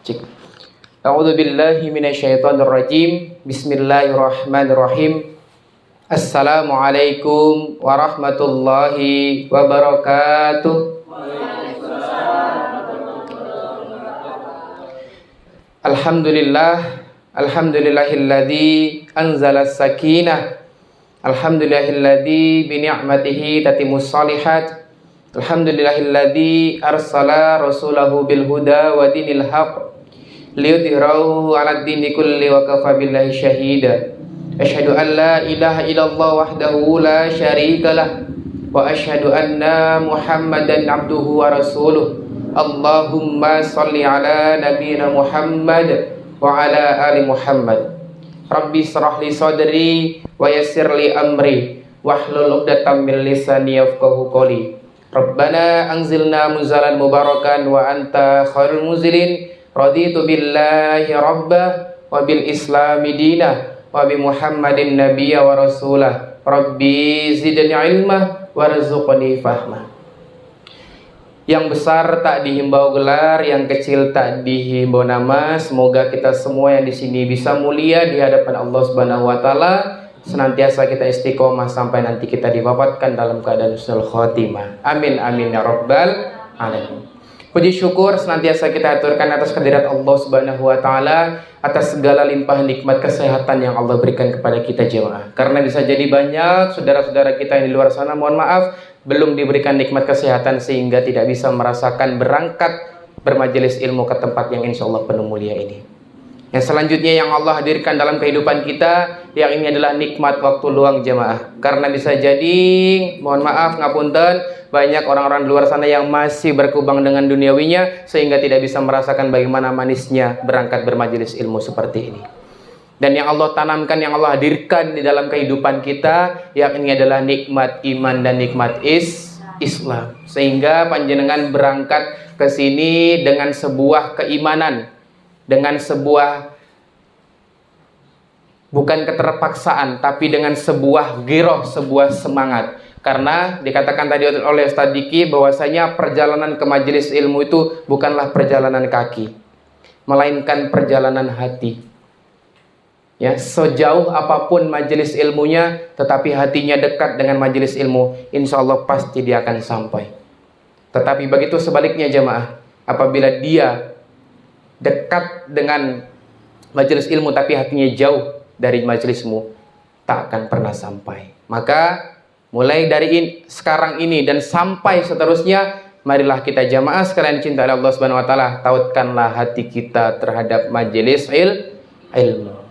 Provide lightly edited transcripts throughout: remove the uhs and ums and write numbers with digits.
Cik. A'udzu billahi minasyaitonir rajim. Bismillahirrahmanirrahim. Assalamualaikum warahmatullahi wabarakatuh. Alhamdulillahilladzi anzalas sakinah. Alhamdulillahilladzi bi ni'matihi tatimmus shalihat. Alhamdulillahilladzi arsala rasulahu bil huda wa dinil haqq liyudhhirahu 'alad dini kulli wa kafa billahi syahida. Asyhadu an la ilaha illallah wahdahu la syarikalah wa asyhadu anna Muhammadan abduhu wa rasuluh. Allahumma shalli ala nabiyyina Muhammad wa ala ali Muhammad. Rabbi shrah li sadri wa yassir li amri wahlul 'uqdatam min lisani yafqahu qawli. Rabbana anzilna munzalan mubarakan wa anta khairul munzilin. Raditu billahi rabbah wa bil islami dinah wa bi Muhammadin nabiyya wa rasulah. Rabbi zidni ilmah warzuqni fahmah. Yang besar tak dihimbau gelar, yang kecil tak dihimbau nama. Semoga kita semua yang di sini bisa mulia di hadapan Allah Subhanahu wa taala. Senantiasa kita istiqomah sampai nanti kita diwafatkan dalam keadaan husnul khotimah. Amin amin ya rabbal alamin. Puji syukur senantiasa kita aturkan atas kehadirat Allah Subhanahu wa taala, atas segala limpahan nikmat kesehatan yang Allah berikan kepada kita jemaah. Karena bisa jadi banyak saudara-saudara kita yang di luar sana, mohon maaf, belum diberikan nikmat kesehatan sehingga tidak bisa merasakan berangkat bermajelis ilmu ke tempat yang insya Allah penuh mulia ini. Yang selanjutnya yang Allah hadirkan dalam kehidupan kita, yang ini adalah nikmat waktu luang jemaah. Karena bisa jadi, mohon maaf, ngapunten, banyak orang-orang di luar sana yang masih berkubang dengan duniawinya sehingga tidak bisa merasakan bagaimana manisnya berangkat bermajelis ilmu seperti ini. Dan yang Allah tanamkan, yang Allah hadirkan di dalam kehidupan kita, yang ini adalah nikmat iman dan nikmat Islam. Sehingga panjenengan berangkat ke sini dengan sebuah keimanan, dengan sebuah bukan keterpaksaan, tapi dengan sebuah giroh, sebuah semangat. Karena dikatakan tadi oleh Ustaz Diki bahwasanya perjalanan ke majelis ilmu itu bukanlah perjalanan kaki, melainkan perjalanan hati. Ya, sejauh apapun majelis ilmunya, tetapi hatinya dekat dengan majelis ilmu, insya Allah pasti dia akan sampai. Tetapi begitu sebaliknya jemaah, apabila dia dekat dengan majelis ilmu tapi hatinya jauh dari majelismu, tak akan pernah sampai. Maka mulai dari sekarang ini dan sampai seterusnya, marilah kita jamaah sekalian cinta Allah Subhanahu wa taala, tautkanlah hati kita terhadap majelis ilmu.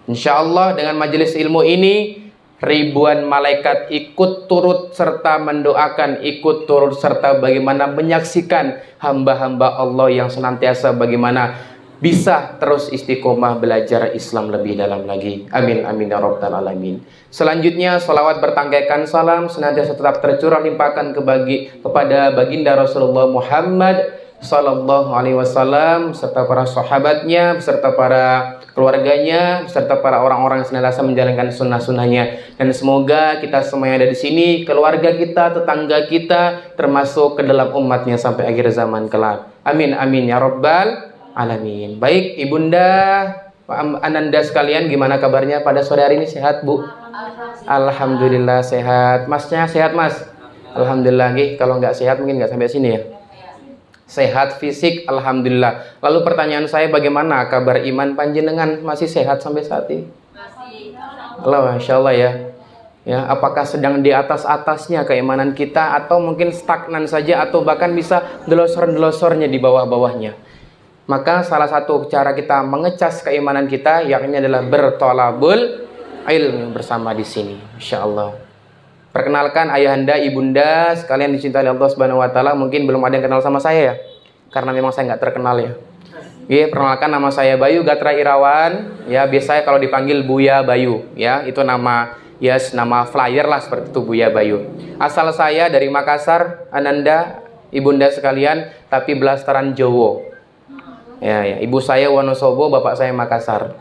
Insyaallah dengan majelis ilmu ini ribuan malaikat ikut turut serta mendoakan, ikut turut serta bagaimana menyaksikan hamba-hamba Allah yang senantiasa bagaimana bisa terus istiqomah belajar Islam lebih dalam lagi. Amin amin ya rabbal alamin. Selanjutnya salawat bertangkaikan salam senantiasa tetap tercurah limpahkan kepada baginda Rasulullah Muhammad sallallahu alaihi wasallam serta para sahabatnya, beserta para keluarganya, beserta para orang-orang yang senantiasa menjalankan sunnah-sunnahnya. Dan semoga kita semua yang ada di sini, keluarga kita, tetangga kita, termasuk ke dalam umatnya sampai akhir zaman kelak. Amin amin ya rabbal alamin. Baik Ibunda, Pak Ananda sekalian, gimana kabarnya pada sore hari ini? Sehat Bu? Alhamdulillah sehat. Masnya sehat Mas? Alhamdulillah. Kalau nggak sehat mungkin nggak sampai sini ya. Sehat fisik, alhamdulillah. Lalu pertanyaan saya, bagaimana kabar iman panjenengan? Masih sehat sampai saat ini? Masih. Allah, masya Allah ya. Ya, apakah sedang di atas-atasnya keimanan kita, atau mungkin stagnan saja, atau bahkan bisa delosor-delosornya di bawah-bawahnya? Maka salah satu cara kita mengecas keimanan kita, yakni adalah bertolabul ilmu bersama di sini, insya Allah. Perkenalkan ayahanda, ibunda sekalian dicintai Allah Subhanahu wa taala. Mungkin belum ada yang kenal sama saya ya, karena memang saya nggak terkenal ya. Perkenalkan, nama saya Bayu Gatra Irawan. Ya, biasanya kalau dipanggil Buya Bayu. Ya, itu nama nama flyer lah seperti itu, Buya Bayu. Asal saya dari Makassar, Ananda, ibunda sekalian, tapi belasteran Jowo. Ya, ibu saya Wonosobo, bapak saya Makassar.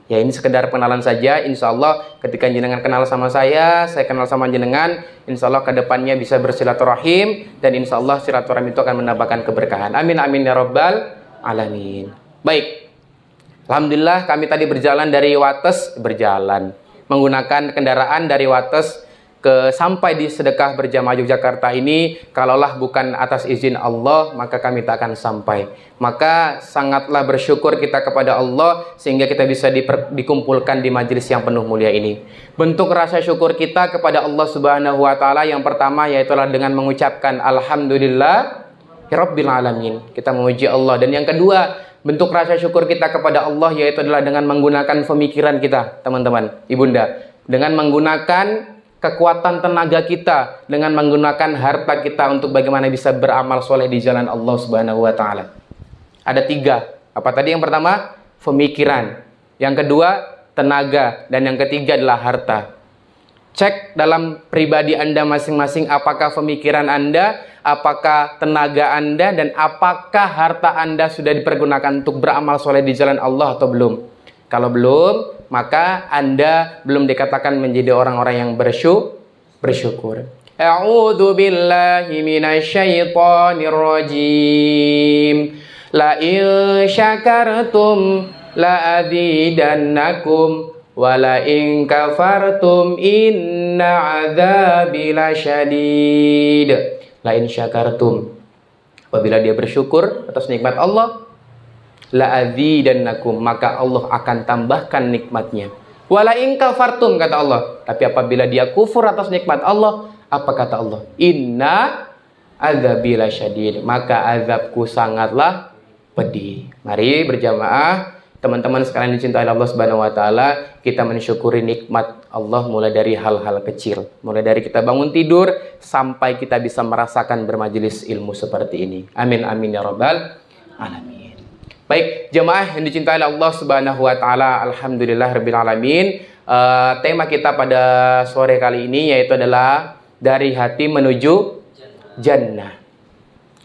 Ya, ini sekedar pengenalan saja. Insya Allah ketika jenengan kenal sama saya kenal sama jenengan, insya Allah kedepannya bisa bersilaturahim, dan insya Allah silaturahim itu akan menambahkan keberkahan. Amin amin ya rabbal alamin. Baik. Alhamdulillah kami tadi berjalan menggunakan kendaraan dari Wates sampai di Sedekah Berjamaah Yogyakarta ini. Kalaulah bukan atas izin Allah, maka kami tak akan sampai. Maka sangatlah bersyukur kita kepada Allah sehingga kita bisa dikumpulkan di majelis yang penuh mulia ini. Bentuk rasa syukur kita kepada Allah Subhanahu wa taala yang pertama yaitu dengan mengucapkan alhamdulillah rabbil alamin. Kita memuji Allah. Dan yang kedua, bentuk rasa syukur kita kepada Allah yaitu adalah dengan menggunakan pemikiran kita, teman-teman, ibunda, dengan menggunakan kekuatan tenaga kita, dengan menggunakan harta kita untuk bagaimana bisa beramal soleh di jalan Allah Subhanahu wa taala. Ada 3. Apa tadi? Yang pertama, pemikiran. Yang kedua, tenaga. Dan yang ketiga adalah harta. Cek dalam pribadi Anda masing-masing, apakah pemikiran Anda, apakah tenaga Anda, dan apakah harta Anda sudah dipergunakan untuk beramal soleh di jalan Allah atau belum. Kalau belum, maka Anda belum dikatakan menjadi orang-orang yang bersyukur. A'udzu billahi minasyaitonir rajim. La in syakartum la azidannakum wa la in kafartum inna 'adzabi lasyadid. La in syakartum, apabila dia bersyukur atas nikmat Allah, la azidannakum, maka Allah akan tambahkan nikmatnya. Wala in kafartum, kata Allah, tapi apabila dia kufur atas nikmat Allah, apa kata Allah? Inna adzabi lasyadid, maka azabku sangatlah pedih. Mari berjamaah, teman-teman sekalian dicintai Allah Subhanahu wa taala, kita mensyukuri nikmat Allah mulai dari hal-hal kecil, mulai dari kita bangun tidur sampai kita bisa merasakan bermajelis ilmu seperti ini. Amin amin ya rabbal alamin. Baik, jemaah yang dicintai Allah Subhanahu wa taala, alhamdulillahirabbil alamin. Tema kita pada sore kali ini yaitu adalah dari hati menuju jannah.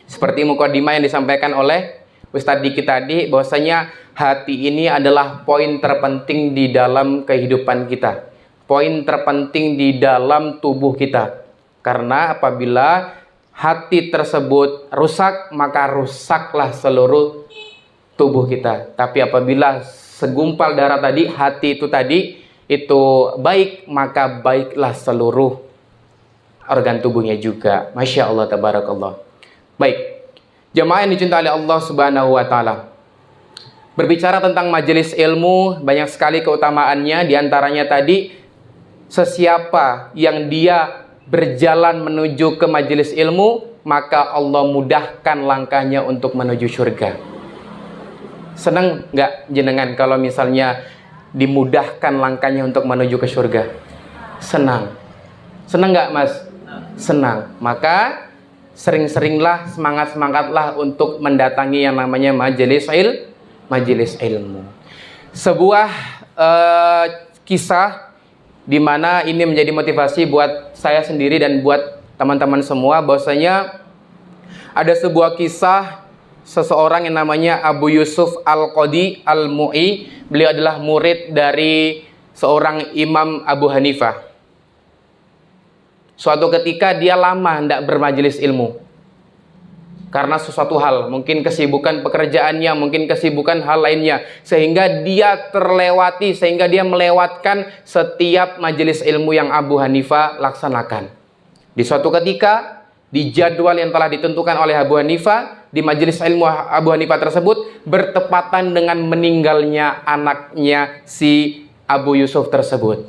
Seperti mukadimah yang disampaikan oleh Ustadz Diki tadi, bahwasanya hati ini adalah poin terpenting di dalam kehidupan kita, poin terpenting di dalam tubuh kita. Karena apabila hati tersebut rusak, maka rusaklah seluruh tubuh kita. Tapi apabila segumpal darah tadi, hati itu baik, maka baiklah seluruh organ tubuhnya juga. Masya Allah, tabarakallah. Baik, jemaah yang dicintai oleh Allah Subhanahu wa taala. Berbicara tentang majelis ilmu, banyak sekali keutamaannya. Di antaranya tadi, sesiapa yang dia berjalan menuju ke majelis ilmu, maka Allah mudahkan langkahnya untuk menuju surga. Senang nggak jenengan kalau misalnya dimudahkan langkahnya untuk menuju ke surga? Senang. Senang nggak mas? Senang. Maka sering-seringlah, semangat-semangatlah untuk mendatangi yang namanya majelis ilmu. Sebuah kisah di mana ini menjadi motivasi buat saya sendiri dan buat teman-teman semua, bahwasanya ada sebuah kisah seseorang yang namanya Abu Yusuf Al-Qadi Al-Mu'i. Beliau adalah murid dari seorang Imam Abu Hanifah. Suatu ketika dia lama hendak bermajelis ilmu karena sesuatu hal, mungkin kesibukan pekerjaannya, mungkin kesibukan hal lainnya, sehingga dia melewatkan setiap majelis ilmu yang Abu Hanifah laksanakan. Di suatu ketika, di jadwal yang telah ditentukan oleh Abu Hanifah, di majelis ilmu Abu Hanifah tersebut bertepatan dengan meninggalnya anaknya si Abu Yusuf tersebut.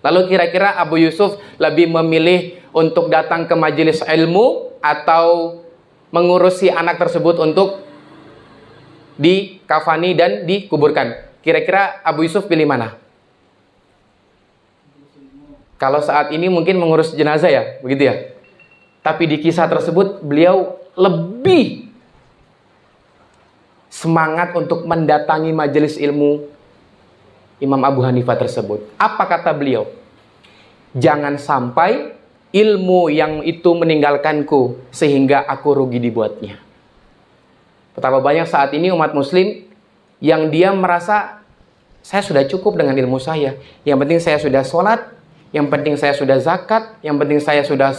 Lalu kira-kira Abu Yusuf lebih memilih untuk datang ke majelis ilmu atau mengurusi anak tersebut untuk dikafani dan dikuburkan? Kira-kira Abu Yusuf pilih mana? Kalau saat ini mungkin mengurus jenazah ya, begitu ya. Tapi di kisah tersebut beliau lebih semangat untuk mendatangi majelis ilmu Imam Abu Hanifah tersebut. Apa kata beliau? Jangan sampai ilmu yang itu meninggalkanku sehingga aku rugi dibuatnya. Betapa banyak saat ini umat muslim yang dia merasa saya sudah cukup dengan ilmu saya. Yang penting saya sudah sholat, yang penting saya sudah zakat, yang penting saya sudah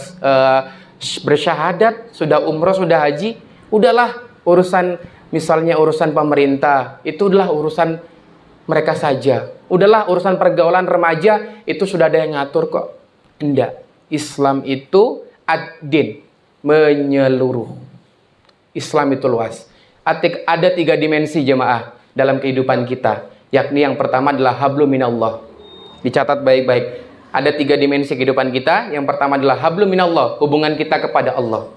bersyahadat, sudah umroh, sudah haji. Udahlah urusan misalnya urusan pemerintah, itu adalah urusan mereka saja. Udahlah urusan pergaulan remaja, itu sudah ada yang ngatur kok. Enggak. Islam itu ad-din, menyeluruh. Islam itu luas. Ada 3 dimensi jemaah dalam kehidupan kita. Yakni yang pertama adalah hablum minallah. Dicatat baik-baik. Ada 3 dimensi kehidupan kita. Yang pertama adalah hablum minallah, hubungan kita kepada Allah.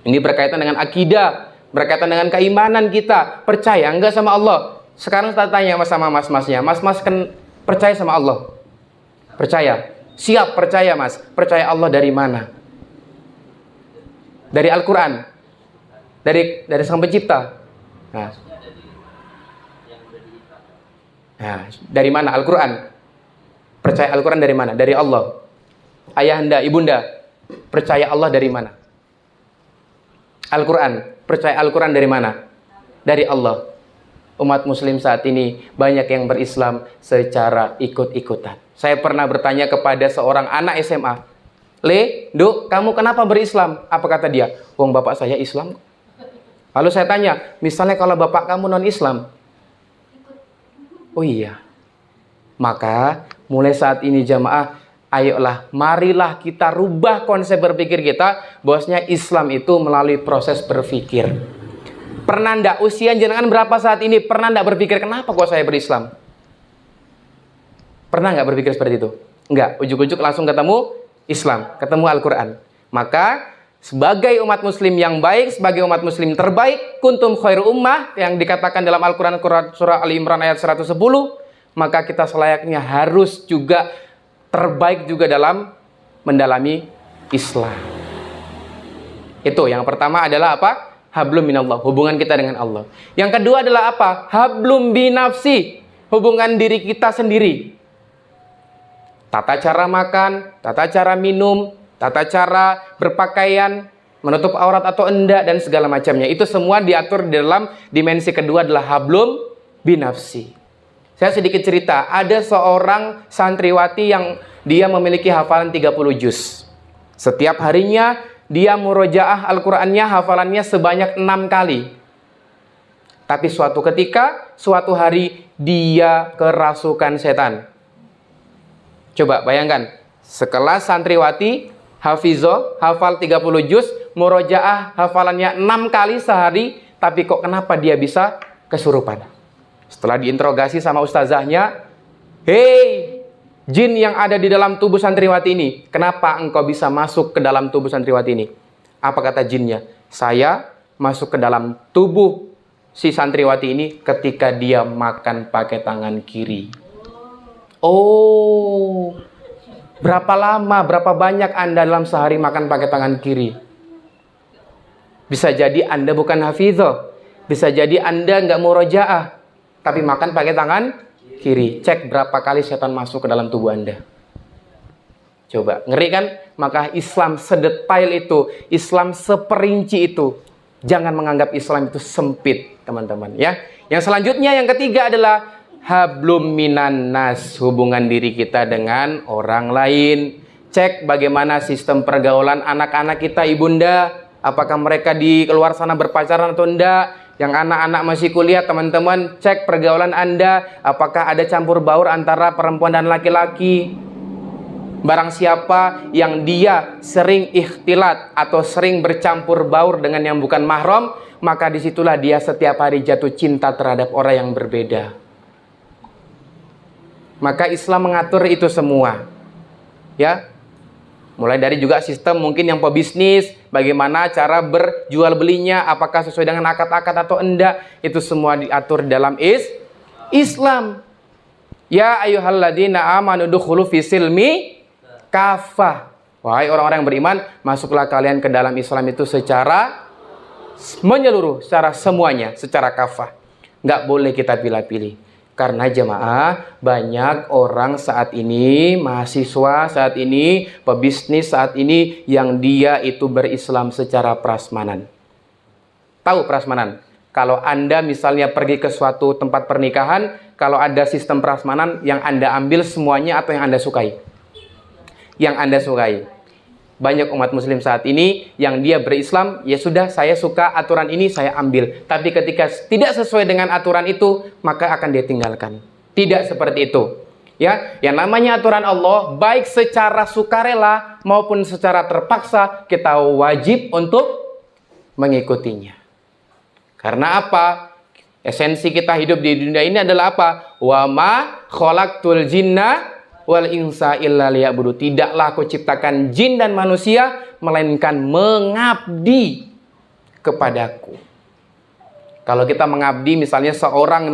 Ini berkaitan dengan akidah, berkaitan dengan keimanan kita. Percaya enggak sama Allah? Sekarang saya tanya sama mas-masnya. Mas-mas kan percaya sama Allah? Percaya? Siap percaya mas. Percaya Allah dari mana? Dari Al-Quran? Dari Sang Pencipta? Nah, dari mana? Al-Quran? Percaya Al-Quran dari mana? Dari Allah. Ayahanda, ibunda, percaya Allah dari mana? Al-Quran. Percaya Al-Quran dari mana? Dari Allah. Umat muslim saat ini banyak yang berislam secara ikut-ikutan. Saya pernah bertanya kepada seorang anak SMA. Duk, kamu kenapa berislam? Apa kata dia? Wong bapak saya Islam. Lalu saya tanya, misalnya kalau bapak kamu non-Islam? Oh iya. Maka mulai saat ini jamaah, ayolah, marilah kita rubah konsep berpikir kita, bahwasanya Islam itu melalui proses berpikir. Pernah ndak usia jenengan berapa saat ini? Pernah ndak berpikir kenapa kok saya berislam? Pernah nggak berpikir seperti itu? Enggak, ujuk-ujuk langsung ketemu Islam, ketemu Al-Quran. Maka sebagai umat muslim yang baik, sebagai umat muslim terbaik, kuntum khairu ummah, yang dikatakan dalam Al-Quran surah Ali Imran ayat 110, maka kita selayaknya harus juga terbaik juga dalam mendalami Islam. Itu yang pertama adalah apa? Hablum minallah, hubungan kita dengan Allah. Yang kedua adalah apa? Hablum binafsi, hubungan diri kita sendiri. Tata cara makan, tata cara minum, tata cara berpakaian, menutup aurat atau enggak, dan segala macamnya. Itu semua diatur di dalam dimensi kedua adalah hablum binafsi. Saya sedikit cerita, ada seorang santriwati yang dia memiliki hafalan 30 juz. Setiap harinya dia murojaah Al-Qur'annya, hafalannya sebanyak 6 kali. Tapi suatu ketika, suatu hari dia kerasukan setan. Coba bayangkan, sekelas santriwati, hafizoh, hafal 30 juz, murojaah hafalannya 6 kali sehari, tapi kok kenapa dia bisa kesurupan? Setelah diinterogasi sama ustazahnya, hei, jin yang ada di dalam tubuh santriwati ini, kenapa engkau bisa masuk ke dalam tubuh santriwati ini? Apa kata jinnya? Saya masuk ke dalam tubuh si santriwati ini ketika dia makan pakai tangan kiri. Oh, berapa lama, berapa banyak Anda dalam sehari makan pakai tangan kiri? Bisa jadi Anda bukan hafizah, bisa jadi Anda nggak murojaah, tapi makan pakai tangan kiri. Cek berapa kali setan masuk ke dalam tubuh Anda. Coba, ngeri kan? Maka Islam sedetail itu, Islam seperinci itu. Jangan menganggap Islam itu sempit, teman-teman, ya. Yang selanjutnya, yang ketiga adalah hablum minan nas, hubungan diri kita dengan orang lain. Cek bagaimana sistem pergaulan anak-anak kita, ibunda. Apakah mereka di luar sana berpacaran atau enggak? Yang anak-anak masih kuliah, teman-teman, cek pergaulan Anda. Apakah ada campur baur antara perempuan dan laki-laki? Barang siapa yang dia sering ikhtilat atau sering bercampur baur dengan yang bukan mahram, maka disitulah dia setiap hari jatuh cinta terhadap orang yang berbeda. Maka Islam mengatur itu semua, ya. Mulai dari juga sistem mungkin yang pebisnis, bagaimana cara berjual belinya, apakah sesuai dengan akad-akad atau enggak, itu semua diatur dalam Islam. Ya ayyuhalladzina amanu dukhulu fisilmi kafah. Wahai orang-orang yang beriman, masuklah kalian ke dalam Islam itu secara menyeluruh, secara semuanya, secara kafah. Nggak boleh kita pilih-pilih. Karena jemaah, banyak orang saat ini, mahasiswa saat ini, pebisnis saat ini, yang dia itu berislam secara prasmanan. Tahu prasmanan? Kalau Anda misalnya pergi ke suatu tempat pernikahan, kalau ada sistem prasmanan, yang Anda ambil semuanya atau yang Anda sukai? Yang Anda sukai. Banyak umat muslim saat ini yang dia berislam, ya sudah, saya suka aturan ini, saya ambil. Tapi ketika tidak sesuai dengan aturan itu, maka akan dia tinggalkan. Tidak seperti itu. Ya, yang namanya aturan Allah, baik secara sukarela maupun secara terpaksa, kita wajib untuk mengikutinya. Karena apa? Esensi kita hidup di dunia ini adalah apa? Wa ma khalaqtul jinna wal insa illa liya'budu. Tidaklah aku ciptakan jin dan manusia melainkan mengabdi kepadaku. Kalau kita mengabdi, misalnya seorang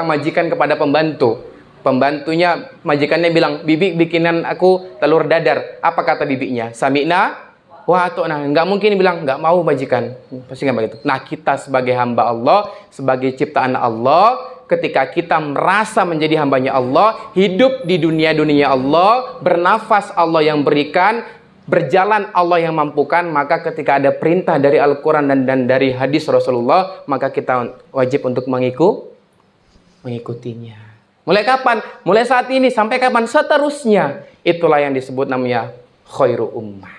majikan kepada pembantu, pembantunya, majikannya bilang, bibi bikinan aku telur dadar. Apa kata bibinya? Sami'na wa ata'na. Nggak mungkin bilang nggak mau majikan, pasti nggak begitu. Nah, kita sebagai hamba Allah, sebagai ciptaan Allah, ketika kita merasa menjadi hambanya Allah, hidup di dunia Allah, bernafas Allah yang berikan, berjalan Allah yang mampukan, maka ketika ada perintah dari Al-Quran dan dari hadis Rasulullah, maka kita wajib untuk mengikutinya. Mulai kapan? Mulai saat ini sampai kapan? Seterusnya. Itulah yang disebut namanya khairu ummah.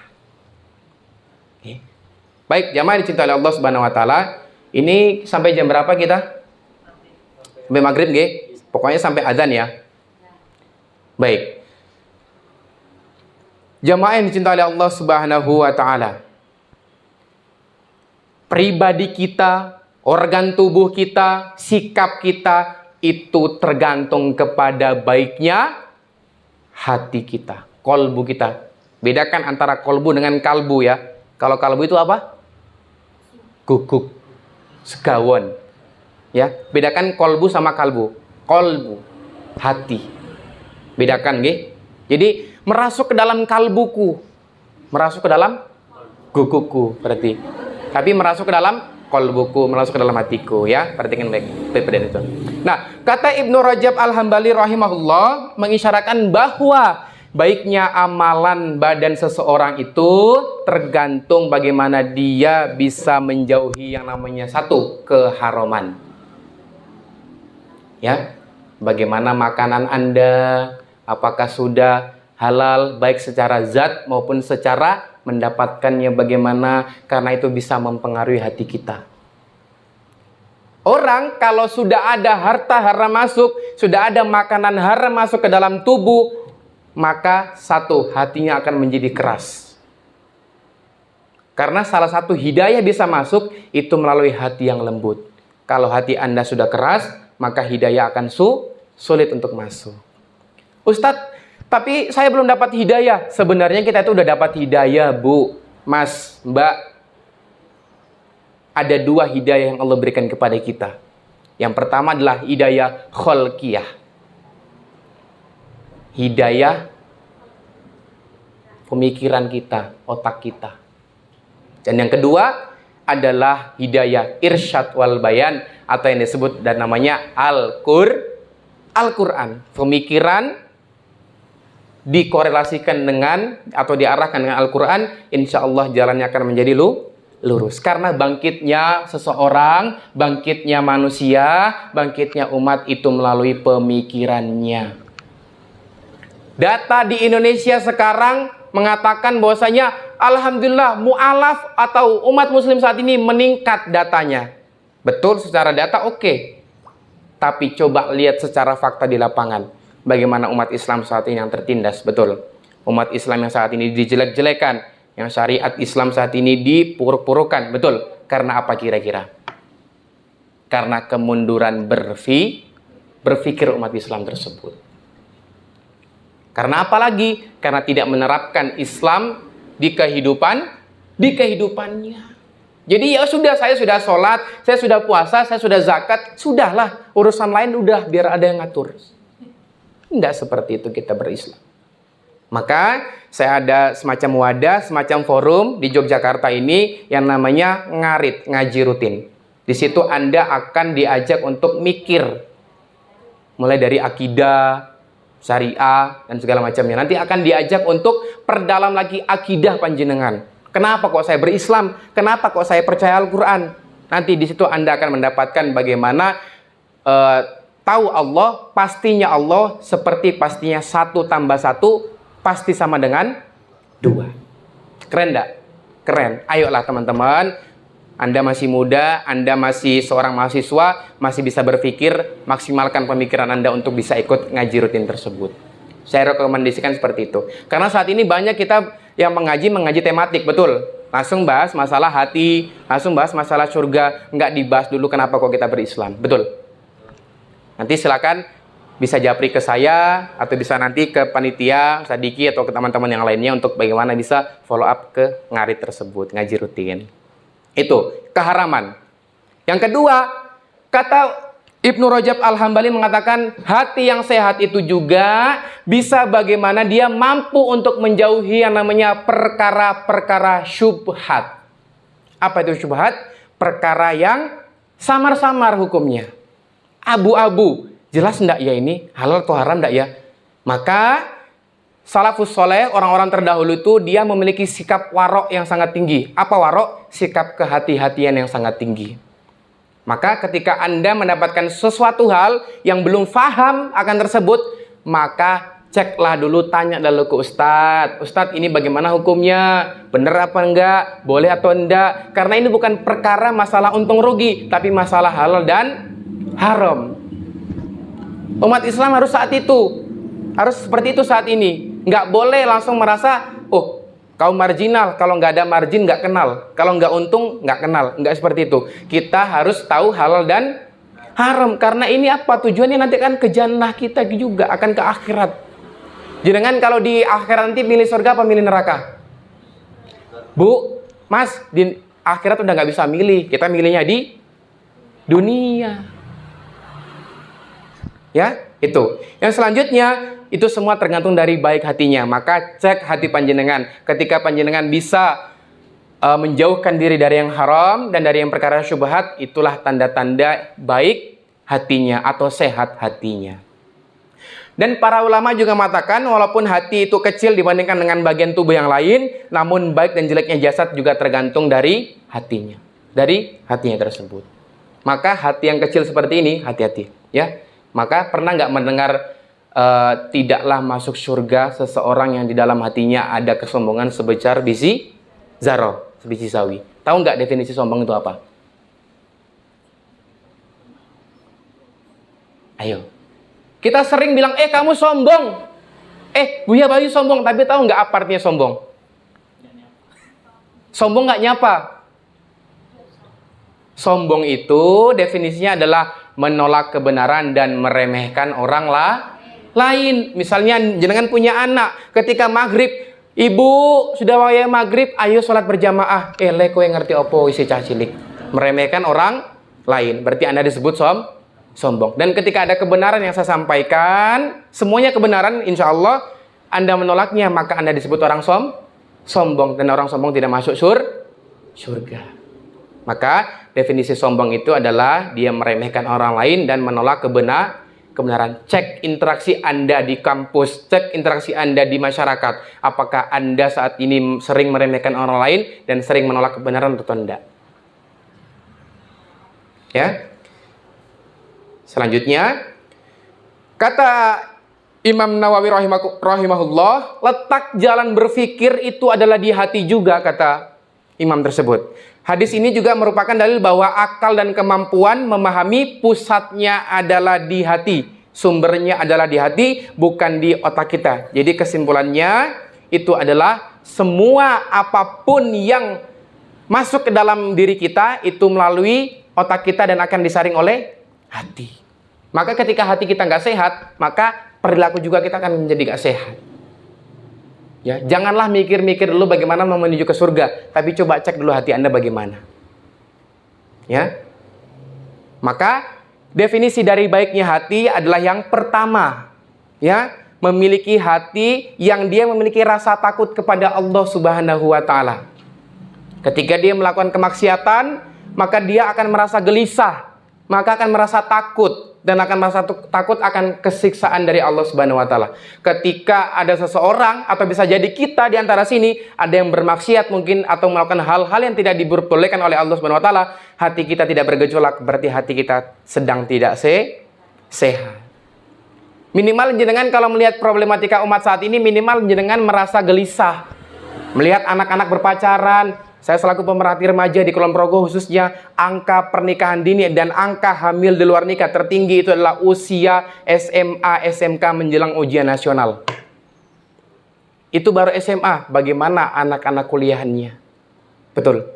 Oke. Baik, jamaah dicintai Allah Subhanahu wa taala. Ini sampai jam berapa kita? Sampai maghrib nggih? Pokoknya sampai azan ya. Baik. Jamaah yang dicintai Allah Subhanahu wa taala. Pribadi kita, organ tubuh kita, sikap kita itu tergantung kepada baiknya hati kita, kolbu kita. Bedakan antara kolbu dengan kalbu ya. Kalau kalbu itu apa? Guguk, segawon. Ya, bedakan kolbu sama kalbu. Kolbu, hati. Bedakan nggih. Jadi merasuk ke dalam kalbuku, merasuk ke dalam gugukku berarti. Tapi merasuk ke dalam kolbuku, merasuk ke dalam hatiku ya. Perhatikan baik itu. Nah, kata Ibnu Rajab Al-Hambali rahimahullah mengisyaratkan bahwa baiknya amalan badan seseorang itu tergantung bagaimana dia bisa menjauhi yang namanya satu, keharaman. Ya. Bagaimana makanan Anda, apakah sudah halal baik secara zat maupun secara mendapatkannya bagaimana, karena itu bisa mempengaruhi hati kita. Orang kalau sudah ada harta haram masuk, sudah ada makanan haram masuk ke dalam tubuh, maka satu, hatinya akan menjadi keras. Karena salah satu hidayah bisa masuk itu melalui hati yang lembut. Kalau hati Anda sudah keras, maka hidayah akan sulit untuk masuk. Ustadz, tapi saya belum dapat hidayah. Sebenarnya kita itu udah dapat hidayah, Bu, Mas, Mbak. Ada dua hidayah yang Allah berikan kepada kita. Yang pertama adalah hidayah kholqiyah. Hidayah pemikiran kita, otak kita. Dan yang kedua adalah hidayah irsyad wal bayan, atau yang disebut dan namanya Al-Quran. Pemikiran dikorelasikan dengan atau diarahkan dengan Al-Quran, insya Allah jalannya akan menjadi lurus. Karena bangkitnya seseorang, bangkitnya manusia, bangkitnya umat itu melalui pemikirannya. Data di Indonesia sekarang mengatakan bahwasanya alhamdulillah mu'alaf atau umat muslim saat ini meningkat datanya. Betul secara data oke. Tapi coba lihat secara fakta di lapangan. Bagaimana umat Islam saat ini yang tertindas, betul. Umat Islam yang saat ini dijelek-jelekan. Yang syariat Islam saat ini dipuruk-purukan, betul. Karena apa kira-kira? Karena kemunduran berpikir umat Islam tersebut. Karena apa lagi? Karena tidak menerapkan Islam di kehidupannya. Jadi ya sudah, saya sudah sholat, saya sudah puasa, saya sudah zakat, sudahlah, urusan lain udah biar ada yang ngatur. Enggak seperti itu kita berislam. Maka saya ada semacam wadah, semacam forum di Yogyakarta ini yang namanya ngarit, ngaji rutin. Di situ Anda akan diajak untuk mikir. Mulai dari akidah, syariah, dan segala macamnya. Nanti akan diajak untuk perdalam lagi akidah panjenengan. Kenapa kok saya berislam? Kenapa kok saya percaya Al-Quran? Nanti di situ Anda akan mendapatkan bagaimana tahu Allah, pastinya Allah seperti pastinya 1 tambah 1 pasti sama dengan 2. Keren enggak? Keren. Ayolah teman-teman, Anda masih muda, Anda masih seorang mahasiswa, masih bisa berpikir, maksimalkan pemikiran Anda untuk bisa ikut ngaji rutin tersebut. Saya rekomendasikan seperti itu. Karena saat ini banyak kita yang mengaji tematik, betul. Langsung bahas masalah hati, langsung bahas masalah surga, nggak dibahas dulu kenapa kok kita berislam, betul. Nanti silakan bisa japri ke saya, atau bisa nanti ke panitia, Sadiki, atau ke teman-teman yang lainnya untuk bagaimana bisa follow up ke ngarit tersebut, ngaji rutin. Itu, keharaman. Yang kedua, kata Ibnu Rajab Al-Hambali mengatakan, hati yang sehat itu juga bisa bagaimana dia mampu untuk menjauhi yang namanya perkara-perkara syubhat. Apa itu syubhat? Perkara yang samar-samar hukumnya. Abu-abu. Jelas enggak ya ini? Halal atau haram enggak ya? Maka salafus soleh, orang-orang terdahulu itu dia memiliki sikap warok yang sangat tinggi. Apa warok? Sikap kehati-hatian yang sangat tinggi. Maka ketika Anda mendapatkan sesuatu hal yang belum paham akan tersebut, maka ceklah dulu, tanya dulu ke Ustadz. Ustadz, ini bagaimana hukumnya? Benar apa enggak? Boleh atau enggak? Karena ini bukan perkara masalah untung rugi, tapi masalah halal dan haram. Umat Islam harus saat itu, harus seperti itu saat ini. Nggak boleh langsung merasa, oh kaum marginal, kalau nggak ada margin nggak kenal, kalau nggak untung nggak kenal. Nggak seperti itu. Kita harus tahu halal dan haram. Karena ini apa? Tujuannya nanti kan ke jannah kita juga, akan ke akhirat. Jangan kalau di akhirat nanti milih surga apa milih neraka? Bu, Mas, di akhirat udah nggak bisa milih. Kita milihnya di dunia. Ya, itu. Yang selanjutnya, itu semua tergantung dari baik hatinya. Maka cek hati panjenengan. Ketika panjenengan bisa menjauhkan diri dari yang haram dan dari yang perkara syubhat, itulah tanda-tanda baik hatinya atau sehat hatinya. Dan para ulama juga mengatakan, walaupun hati itu kecil dibandingkan dengan bagian tubuh yang lain, namun baik dan jeleknya jasad juga tergantung dari hatinya. Dari hatinya tersebut. Maka hati yang kecil seperti ini, hati-hati. Ya. Maka pernah nggak mendengar tidaklah masuk surga seseorang yang di dalam hatinya ada kesombongan sebesar biji zarah, sebiji sawi. Tahu nggak definisi sombong itu apa? Ayo. Kita sering bilang, kamu sombong. Buya Bayu sombong. Tapi tahu nggak apa artinya sombong? Sombong nggak nyapa. Sombong itu definisinya adalah menolak kebenaran dan meremehkan orang lain. Misalnya jenengan punya anak, ketika maghrib, ibu sudah waya maghrib, ayo sholat berjamaah. Leko yang ngerti opo isi cah cilik. Meremehkan orang lain. Berarti Anda disebut sombong. Dan ketika ada kebenaran yang saya sampaikan, semuanya kebenaran, insya Allah Anda menolaknya, maka Anda disebut orang sombong. Dan orang sombong tidak masuk surga. Maka definisi sombong itu adalah dia meremehkan orang lain dan menolak kebenaran. Cek interaksi Anda di kampus, cek interaksi Anda di masyarakat. Apakah Anda saat ini sering meremehkan orang lain dan sering menolak kebenaran atau tidak? Ya. Selanjutnya, kata Imam Nawawi rahimahullah, letak jalan berpikir itu adalah di hati juga, kata imam tersebut. Hadis ini juga merupakan dalil bahwa akal dan kemampuan memahami pusatnya adalah di hati. Sumbernya adalah di hati, bukan di otak kita. Jadi kesimpulannya itu adalah semua apapun yang masuk ke dalam diri kita itu melalui otak kita dan akan disaring oleh hati. Maka ketika hati kita nggak sehat, maka perilaku juga kita akan menjadi nggak sehat. Ya, janganlah mikir-mikir dulu bagaimana mau menuju ke surga, tapi coba cek dulu hati Anda bagaimana. Ya. Maka definisi dari baiknya hati adalah yang pertama, ya, memiliki hati yang dia memiliki rasa takut kepada Allah Subhanahu wa taala. Ketika dia melakukan kemaksiatan, maka dia akan merasa gelisah, maka akan merasa takut dan akan merasa takut akan kesiksaan dari Allah Subhanahu wa taala. Ketika ada seseorang atau bisa jadi kita di antara sini ada yang bermaksiat mungkin atau melakukan hal-hal yang tidak diperbolehkan oleh Allah Subhanahu wa taala, hati kita tidak bergejolak, berarti hati kita sedang tidak sehat. Minimal jenengan kalau melihat problematika umat saat ini, minimal jenengan merasa gelisah. Melihat anak-anak berpacaran, saya selaku pemerhati remaja di Kulon Progo khususnya, angka pernikahan dini dan angka hamil di luar nikah tertinggi itu adalah usia SMA, SMK menjelang ujian nasional. Itu baru SMA, bagaimana anak-anak kuliahannya? Betul.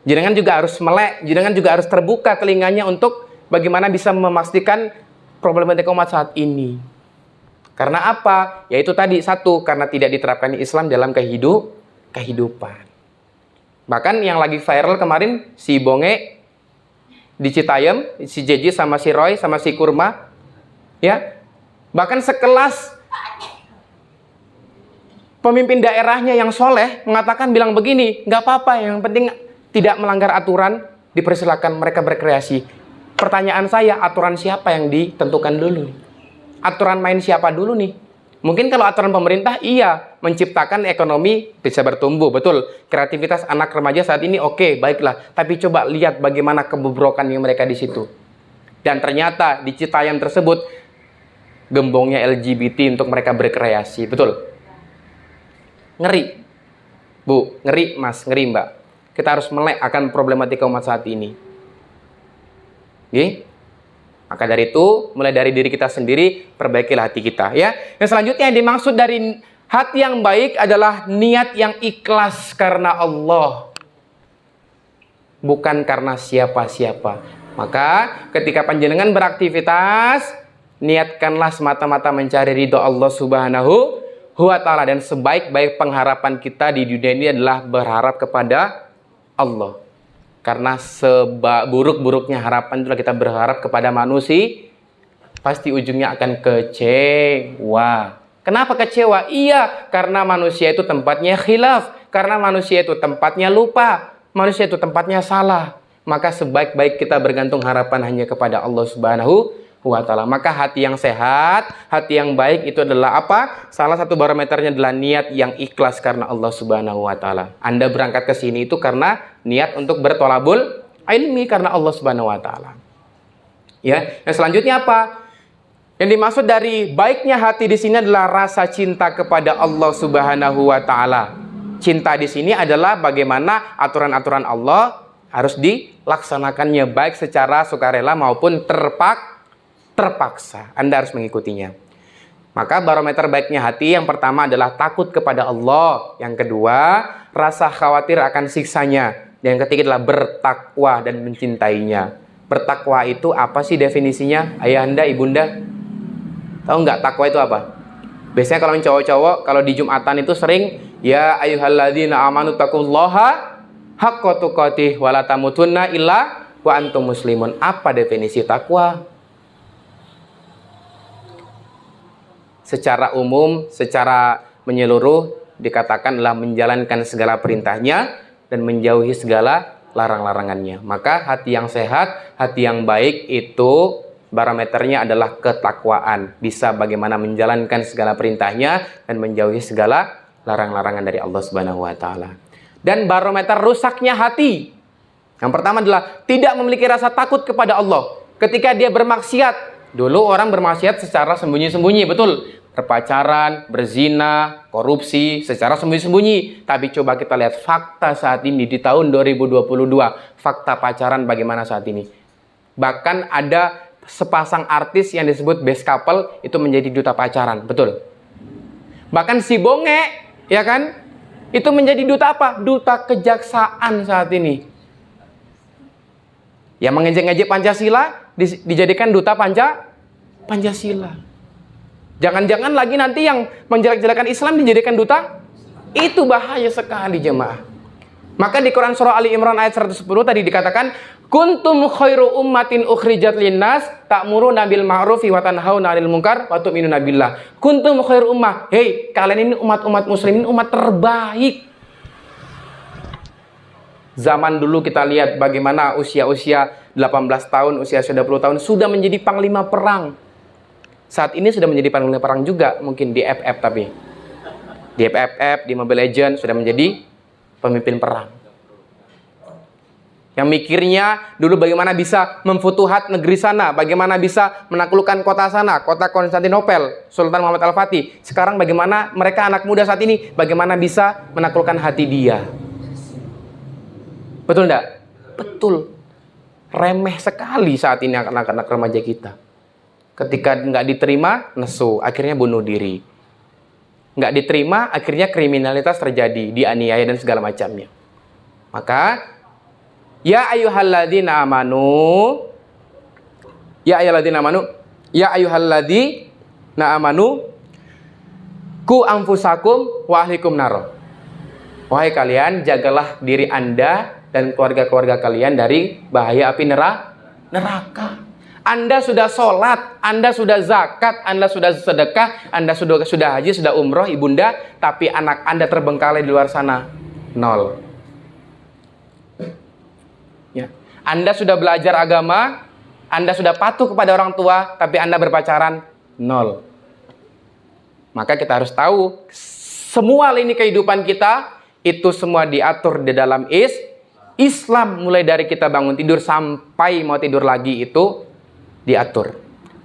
Jenengan juga harus melek, jenengan juga harus terbuka telinganya untuk bagaimana bisa memastikan problematika umat saat ini. Karena apa? Yaitu tadi, satu, karena tidak diterapkan Islam dalam kehidupan. Bahkan yang lagi viral kemarin, si Bonge di Citayam, si Jeji sama si Roy sama si Kurma, ya, bahkan sekelas pemimpin daerahnya yang soleh mengatakan, bilang begini, nggak apa-apa, yang penting tidak melanggar aturan, dipersilakan mereka berkreasi. Pertanyaan saya, aturan siapa yang ditentukan dulu? Aturan main siapa dulu nih? Mungkin kalau aturan pemerintah, iya, menciptakan ekonomi bisa bertumbuh, betul. Kreativitas anak remaja saat ini oke, baiklah. Tapi coba lihat bagaimana kebobrokan yang mereka di situ. Dan ternyata di Citayam tersebut, gembongnya LGBT untuk mereka berkreasi, betul. Ngeri, Bu, ngeri Mas, ngeri Mbak. Kita harus melek akan problematika umat saat ini. Oke? Maka dari itu, mulai dari diri kita sendiri, perbaikilah hati kita, ya. Yang selanjutnya yang dimaksud dari hati yang baik adalah niat yang ikhlas karena Allah, bukan karena siapa-siapa. Maka ketika panjenengan beraktivitas, niatkanlah semata-mata mencari ridho Allah Subhanahu wa Ta'ala. Dan sebaik-baik pengharapan kita di dunia ini adalah berharap kepada Allah. Karena seburuk-buruknya harapan itulah kita berharap kepada manusia, pasti ujungnya akan kecewa. Kenapa kecewa? Iya, karena manusia itu tempatnya khilaf, karena manusia itu tempatnya lupa, manusia itu tempatnya salah. Maka sebaik-baik kita bergantung harapan hanya kepada Allah Subhanahu wa Ta'ala. Maka hati yang sehat, hati yang baik itu adalah apa? Salah satu barometernya adalah niat yang ikhlas karena Allah Subhanahu wa Ta'ala. Anda berangkat ke sini itu karena niat untuk bertolabul ilmi karena Allah Subhanahu wa Ta'ala. Ya, yang selanjutnya apa? Yang dimaksud dari baiknya hati di sini adalah rasa cinta kepada Allah Subhanahu wa Ta'ala. Cinta di sini adalah bagaimana aturan-aturan Allah harus dilaksanakannya, baik secara sukarela maupun terpaksa. Anda harus mengikutinya. Maka barometer baiknya hati yang pertama adalah takut kepada Allah. Yang kedua, rasa khawatir akan siksanya. Dan yang ketiga adalah bertakwa dan mencintainya. Bertakwa itu apa sih definisinya? Ayahanda, ibunda, tahu nggak takwa itu apa? Biasanya kalau cowok-cowok, kalau di Jumatan itu sering, ya ayyuhalladzina amanu taqullaha haqqa tuqatih wa la tamutunna illa wa antum muslimun. Apa definisi takwa? Secara umum, secara menyeluruh dikatakan adalah menjalankan segala perintahnya dan menjauhi segala larang-larangannya. Maka hati yang sehat, hati yang baik itu barometernya adalah ketakwaan. Bisa bagaimana menjalankan segala perintahnya dan menjauhi segala larang-larangan dari Allah Subhanahu wa Ta'ala. Dan barometer rusaknya hati, yang pertama adalah tidak memiliki rasa takut kepada Allah. Ketika dia bermaksiat, dulu orang bermaksiat secara sembunyi-sembunyi, betul. Berpacaran, berzina, korupsi, secara sembunyi-sembunyi. Tapi coba kita lihat fakta saat ini di tahun 2022. Fakta pacaran bagaimana saat ini. Bahkan ada sepasang artis yang disebut best couple itu menjadi duta pacaran, betul. Bahkan si Bonge, ya kan, itu menjadi duta apa? Duta kejaksaan saat ini. Yang mengejek-ngejek Pancasila dijadikan duta Pancasila. Jangan-jangan lagi nanti yang menjelek-jelekan Islam dijadikan duta. Itu bahaya sekali jemaah. Maka di Quran surah Ali Imran ayat 110 tadi dikatakan, kuntum khairu ummatin ukhrijat linnas ta'muruna bil ma'rufi wa tanhauna 'anil munkar wa tu'minuna billah. Kuntum khairu ummah. Hei, kalian ini umat-umat muslimin, umat terbaik. Zaman dulu kita lihat bagaimana usia-usia 18 tahun, usia 20 tahun sudah menjadi panglima perang. Saat ini sudah menjadi panglima perang juga, mungkin di FF tapi. Di FF, di Mobile Legends sudah menjadi pemimpin perang. Yang mikirnya dulu bagaimana bisa memfutuhat negeri sana, bagaimana bisa menaklukkan kota sana, kota Konstantinopel, Sultan Muhammad Al-Fatih. Sekarang bagaimana mereka anak muda saat ini, bagaimana bisa menaklukkan hati dia. Betul enggak? Betul. Remeh sekali saat ini anak-anak remaja kita. Ketika nggak diterima, nesu, akhirnya bunuh diri. Nggak diterima, akhirnya kriminalitas terjadi, dianiaya dan segala macamnya. Maka ya ayyuhalladzina amanu ku anfusakum wa ahlikum naro. Wahai kalian, jagalah diri Anda dan keluarga-keluarga kalian dari bahaya api neraka. Anda sudah sholat, Anda sudah zakat, Anda sudah sedekah, Anda sudah haji, sudah umroh, ibunda, tapi anak Anda terbengkalai di luar sana, nol. Ya. Anda sudah belajar agama, Anda sudah patuh kepada orang tua, tapi Anda berpacaran, nol. Maka kita harus tahu, semua lini kehidupan kita, itu semua diatur di dalam Islam. Mulai dari kita bangun tidur sampai mau tidur lagi itu diatur.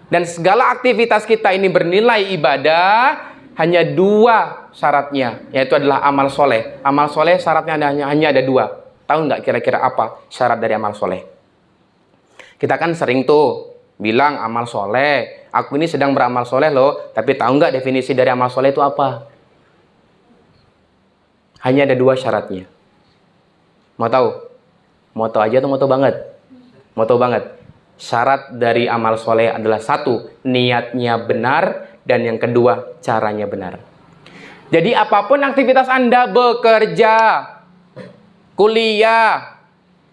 Dan segala aktivitas kita ini bernilai ibadah, hanya 2 syaratnya, yaitu adalah amal soleh. Amal soleh syaratnya hanya ada 2. Tahu nggak kira-kira apa syarat dari amal soleh? Kita kan sering tuh bilang amal soleh, aku ini sedang beramal soleh loh, tapi tahu nggak definisi dari amal soleh itu apa? Hanya ada 2 syaratnya. Mau tahu? Mau tahu aja atau mau tahu banget? Mau tahu banget. Syarat dari amal soleh adalah 1, niatnya benar, dan yang kedua, caranya benar. Jadi apapun aktivitas Anda, bekerja, kuliah,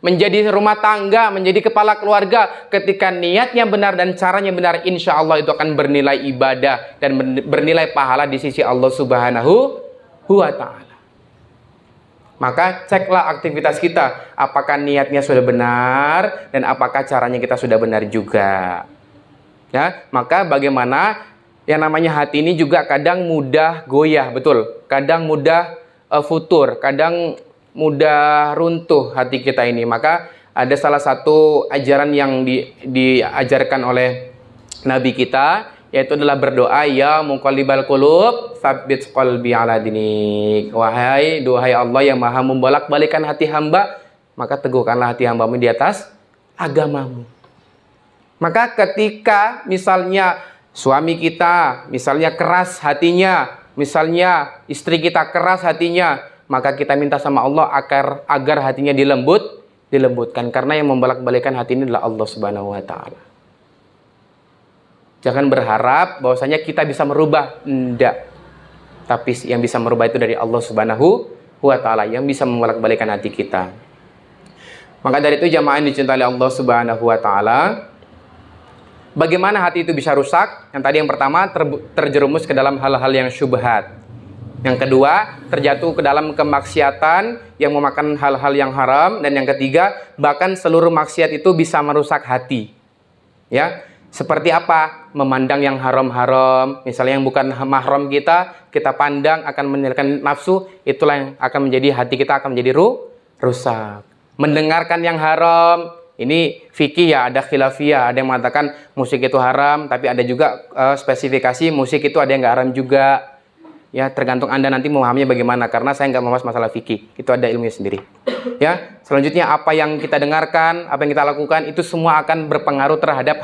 menjadi rumah tangga, menjadi kepala keluarga, ketika niatnya benar dan caranya benar, insya Allah itu akan bernilai ibadah dan bernilai pahala di sisi Allah Subhanahu wa Ta'ala. Maka ceklah aktivitas kita, apakah niatnya sudah benar dan apakah caranya kita sudah benar juga. Ya, maka bagaimana yang namanya hati ini juga kadang mudah goyah, betul. Kadang mudah futur, kadang mudah runtuh hati kita ini. Maka ada salah satu ajaran yang diajarkan oleh Nabi kita, yaitu adalah berdoa, ya muqallibal qulub tsabbit qalbi ala dinik. Wahai Allah yang maha membolak-balikan hati hamba, maka teguhkanlah hati hambamu di atas agamamu. Maka ketika misalnya suami kita misalnya keras hatinya, misalnya istri kita keras hatinya, maka kita minta sama Allah agar hatinya dilembutkan, karena yang membolak-balikan hati ini adalah Allah Subhanahu wa Ta'ala. Jangan berharap bahwasanya kita bisa merubah, enggak. Tapi yang bisa merubah itu dari Allah Subhanahu wa Ta'ala, yang bisa membolak-balikan hati kita. Maka dari itu jamaah yang dicintai Allah Subhanahu wa Ta'ala, bagaimana hati itu bisa rusak? Yang pertama, terjerumus ke dalam hal-hal yang syubhat. Yang kedua, terjatuh ke dalam kemaksiatan yang memakan hal-hal yang haram. Dan yang ketiga, bahkan seluruh maksiat itu bisa merusak hati. Ya, seperti apa? Memandang yang haram-haram, misalnya yang bukan mahram kita pandang akan menyerahkan nafsu, itulah yang akan menjadi hati kita akan menjadi rusak. Mendengarkan yang haram, ini fikih ya, ada khilafiyah, ada yang mengatakan musik itu haram, tapi ada juga spesifikasi musik itu ada yang nggak haram juga. Ya, tergantung Anda nanti memahaminya bagaimana, karena saya nggak membahas masalah fikih, itu ada ilmunya sendiri. Ya, selanjutnya apa yang kita dengarkan, apa yang kita lakukan, itu semua akan berpengaruh terhadap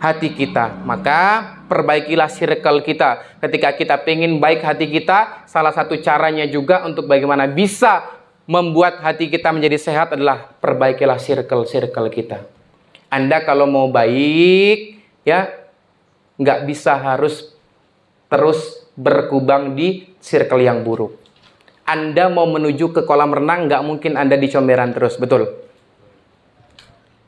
hati kita. Maka perbaikilah circle kita. Ketika kita pengen baik hati kita, salah satu caranya juga untuk bagaimana bisa membuat hati kita menjadi sehat adalah perbaikilah circle kita. Anda kalau mau baik, ya nggak bisa harus terus berkubang di circle yang buruk. Anda mau menuju ke kolam renang, nggak mungkin Anda di comberan terus, betul?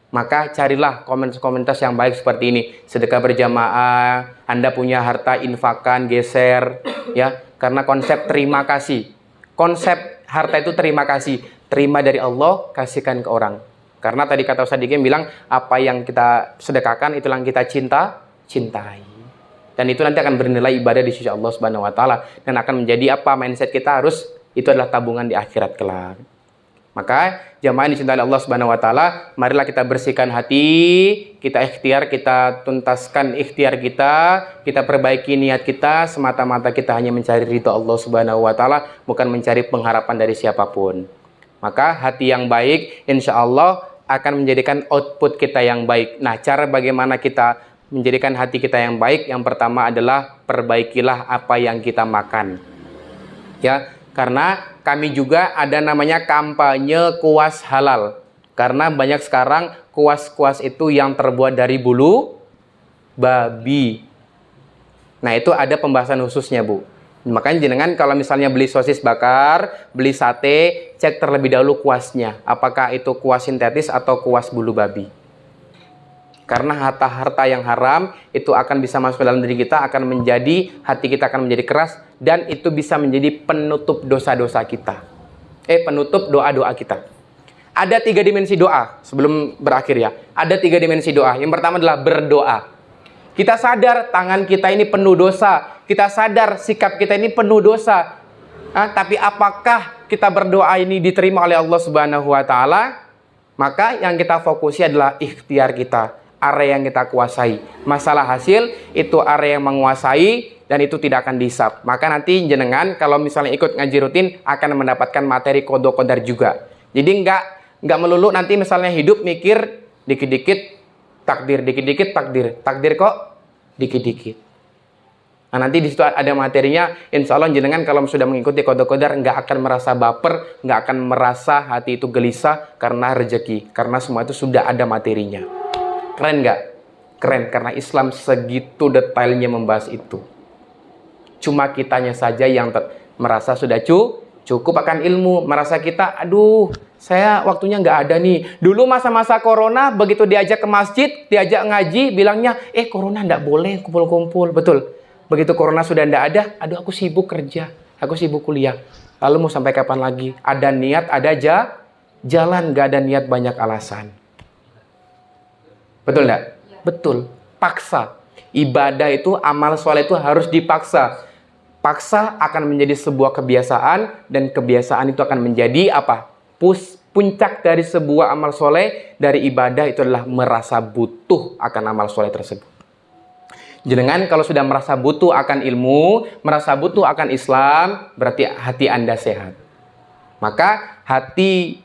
Maka carilah komunitas yang baik seperti ini. Sedekah berjamaah, Anda punya harta, infakkan, geser, ya. Karena konsep terima kasih. Konsep harta itu terima kasih. Terima dari Allah, kasihkan ke orang. Karena tadi kata Ustaz Diki bilang, apa yang kita sedekahkan, itulah yang kita cintai. Dan itu nanti akan bernilai ibadah di sisi Allah Subhanahu wa Ta'ala. Dan akan menjadi apa mindset kita harus, itu adalah tabungan di akhirat kelak. Maka jamaah yang dicintai Allah Subhanahu wa taala, marilah kita bersihkan hati, kita ikhtiar, kita tuntaskan ikhtiar kita perbaiki niat kita, semata-mata kita hanya mencari ridho Allah Subhanahu wa taala, bukan mencari pengharapan dari siapapun. Maka hati yang baik insya Allah akan menjadikan output kita yang baik. Nah, cara bagaimana kita menjadikan hati kita yang baik, yang pertama adalah perbaikilah apa yang kita makan. Ya, karena kami juga ada namanya kampanye kuas halal. Karena banyak sekarang kuas-kuas itu yang terbuat dari bulu babi. Nah, itu ada pembahasan khususnya, Bu. Makanya jenengan kalau misalnya beli sosis bakar, beli sate, cek terlebih dahulu kuasnya. Apakah itu kuas sintetis atau kuas bulu babi. Karena harta-harta yang haram itu akan bisa masuk ke dalam diri kita, akan menjadi, hati kita akan menjadi keras, dan itu bisa menjadi penutup dosa-dosa kita. Penutup doa-doa kita. Ada 3 dimensi doa, sebelum berakhir ya. Ada 3 dimensi doa. Yang pertama adalah berdoa. Kita sadar tangan kita ini penuh dosa. Kita sadar sikap kita ini penuh dosa. Tapi apakah kita berdoa ini diterima oleh Allah Subhanahu wa taala? Maka yang kita fokusi adalah ikhtiar kita, area yang kita kuasai. Masalah hasil itu area yang menguasai dan itu tidak akan dihisap. Maka nanti jenengan kalau misalnya ikut ngaji rutin akan mendapatkan materi qada qadar juga. Jadi enggak melulu nanti misalnya hidup mikir dikit-dikit takdir, dikit-dikit takdir. Takdir kok dikit-dikit. Nah, nanti di situ ada materinya. Insya Allah jenengan kalau sudah mengikuti qada qadar nggak akan merasa baper, nggak akan merasa hati itu gelisah karena rezeki, karena semua itu sudah ada materinya. Keren nggak? Keren, karena Islam segitu detailnya membahas itu. Cuma kitanya saja yang merasa sudah cukup akan ilmu, merasa kita, aduh, saya waktunya nggak ada nih. Dulu masa-masa corona, begitu diajak ke masjid, diajak ngaji, bilangnya, corona nggak boleh kumpul-kumpul, betul. Begitu corona sudah nggak ada, aduh aku sibuk kerja, aku sibuk kuliah. Lalu mau sampai kapan lagi? Ada niat, ada jalan, nggak ada niat banyak alasan. Betul nggak? Betul. Paksa. Ibadah itu, amal soleh itu harus dipaksa. Paksa akan menjadi sebuah kebiasaan, dan kebiasaan itu akan menjadi apa? Puncak dari sebuah amal soleh, dari ibadah itu adalah merasa butuh akan amal soleh tersebut. Jenengan kalau sudah merasa butuh akan ilmu, merasa butuh akan Islam, berarti hati Anda sehat. Maka hati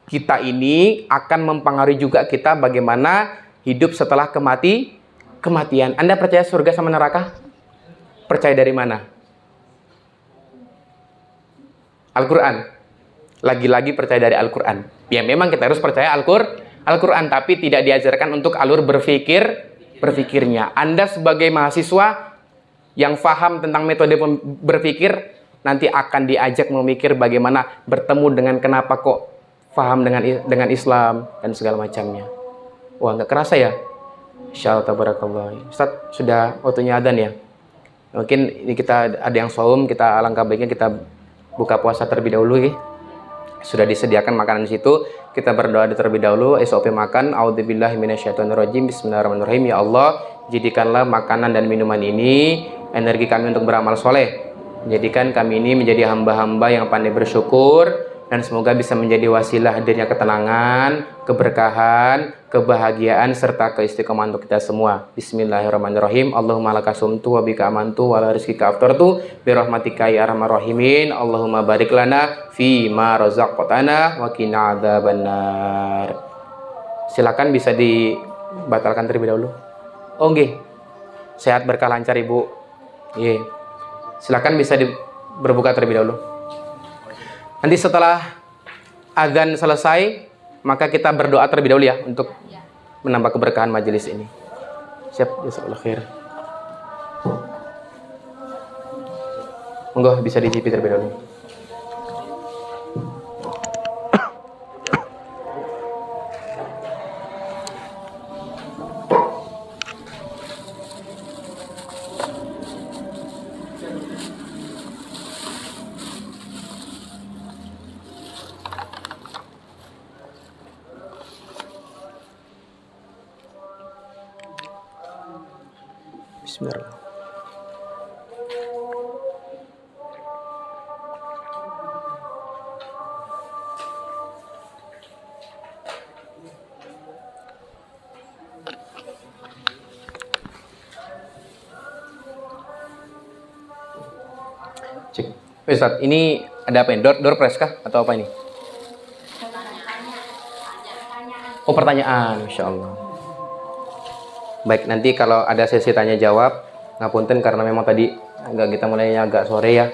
kita ini akan mempengaruhi juga kita bagaimana hidup setelah kematian. Anda percaya surga sama neraka? Percaya dari mana? Al-Quran. Lagi-lagi percaya dari Al-Quran. Ya memang kita harus percaya Al-Quran, tapi tidak diajarkan untuk alur berpikirnya. Anda sebagai mahasiswa yang paham tentang metode berpikir, nanti akan diajak memikir bagaimana bertemu dengan kenapa kok paham dengan Islam dan segala macamnya. Wah, nggak kerasa ya? Insyaallah tabarakallah. Ustaz, sudah waktunya adzan ya? Mungkin ini kita ada yang shaum, kita alangkah baiknya kita buka puasa terlebih dahulu ya. Sudah disediakan makanan di situ. Kita berdoa terlebih dahulu. SOP makan. A'udzubillahi minasyaitonirrajim. Bismillahirrahmanirrahim. Ya Allah, jadikanlah makanan dan minuman ini energi kami untuk beramal soleh. Jadikan kami ini menjadi hamba-hamba yang pandai bersyukur, dan semoga bisa menjadi wasilah hadirnya ketenangan, keberkahan, kebahagiaan, serta keistiqomahan untuk kita semua. Bismillahirrahmanirrahim. Allahumma laka sumtu wa bika amantu wa la rizqika aftartu bi rahmatika ya arhamar rahimin. Allahumma barik lana fi ma razaqtana wa qina adzabannar. Silakan bisa dibatalkan terlebih dahulu. Oh nggih. Sehat berkah lancar Ibu. Nggih. Silakan bisa berbuka terlebih dahulu. Nanti setelah azan selesai, maka kita berdoa terlebih dahulu ya untuk menambah keberkahan majelis ini. Siap, jazakallahu khair. Monggo bisa dicicipi terlebih dahulu. Bismillah. Ustaz, ini ada apa ini? Door prize kah atau apa ini? Oh, pertanyaan, Masya Allah. Baik, nanti kalau ada sesi tanya jawab, ngapunten karena memang tadi kita mulainya agak sore ya.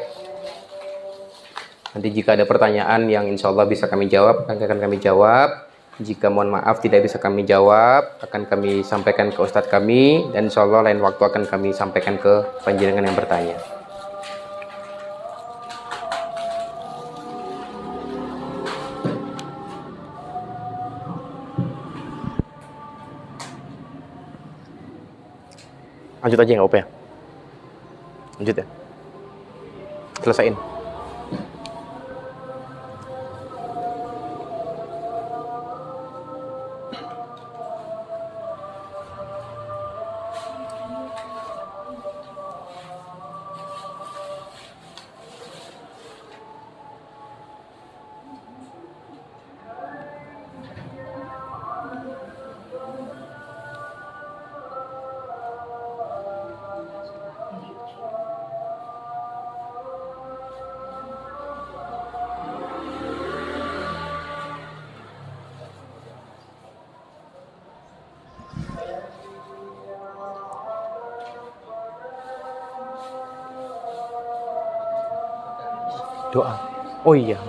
Nanti jika ada pertanyaan yang insya Allah bisa kami jawab, akan kami jawab. Jika mohon maaf tidak bisa kami jawab, akan kami sampaikan ke Ustadz kami, dan insya Allah lain waktu akan kami sampaikan ke panjenengan yang bertanya. Lanjut aja nggak apa ya? Lanjut ya. Selesain. Doa. Oh iya.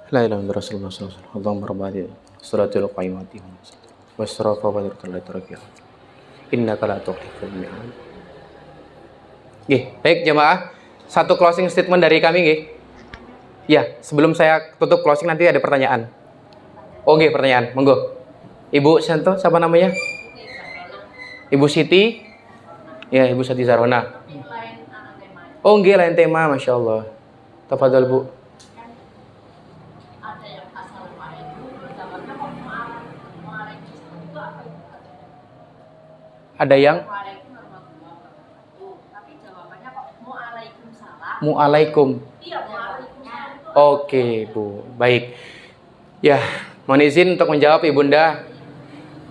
La ilaha illallah Rasulullah sallallahu alaihi wasallam. Allahumma rabbani salatul qaimati wasrafa wa dirtul. Innaka la tukhliful mi'ad. Nggih, baik jemaah. Satu closing statement dari kami nggih. Ya, sebelum saya tutup closing nanti ada pertanyaan. Oh nggih, pertanyaan. Monggo. Ibu Santo, siapa namanya? Ibu Siti. Ya, Ibu Siti Zarona. Oh nggih, lain tema, Masya Allah. Tafadhol Bu. Ada yang Mu'alaikum. Oke, Bu. Baik. Ya, mohon izin untuk menjawab Ibunda.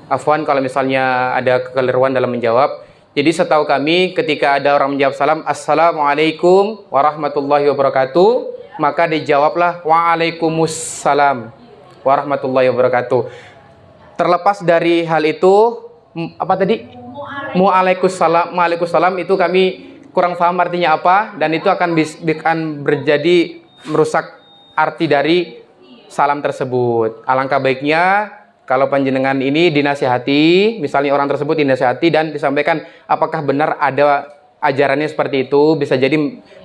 Afwan kalau misalnya ada kekeliruan dalam menjawab. Jadi setahu kami ketika ada orang menjawab salam, Assalamualaikum warahmatullahi wabarakatuh, maka dijawablah Waalaikumsalam warahmatullahi wabarakatuh. Terlepas dari hal itu, apa tadi? Waalaikumsalam itu kami kurang paham artinya apa, dan itu akan berjadi merusak arti dari salam tersebut. Alangkah baiknya kalau panjenengan ini dinasihati, misalnya orang tersebut dinasihati dan disampaikan apakah benar ada ajarannya seperti itu. Bisa jadi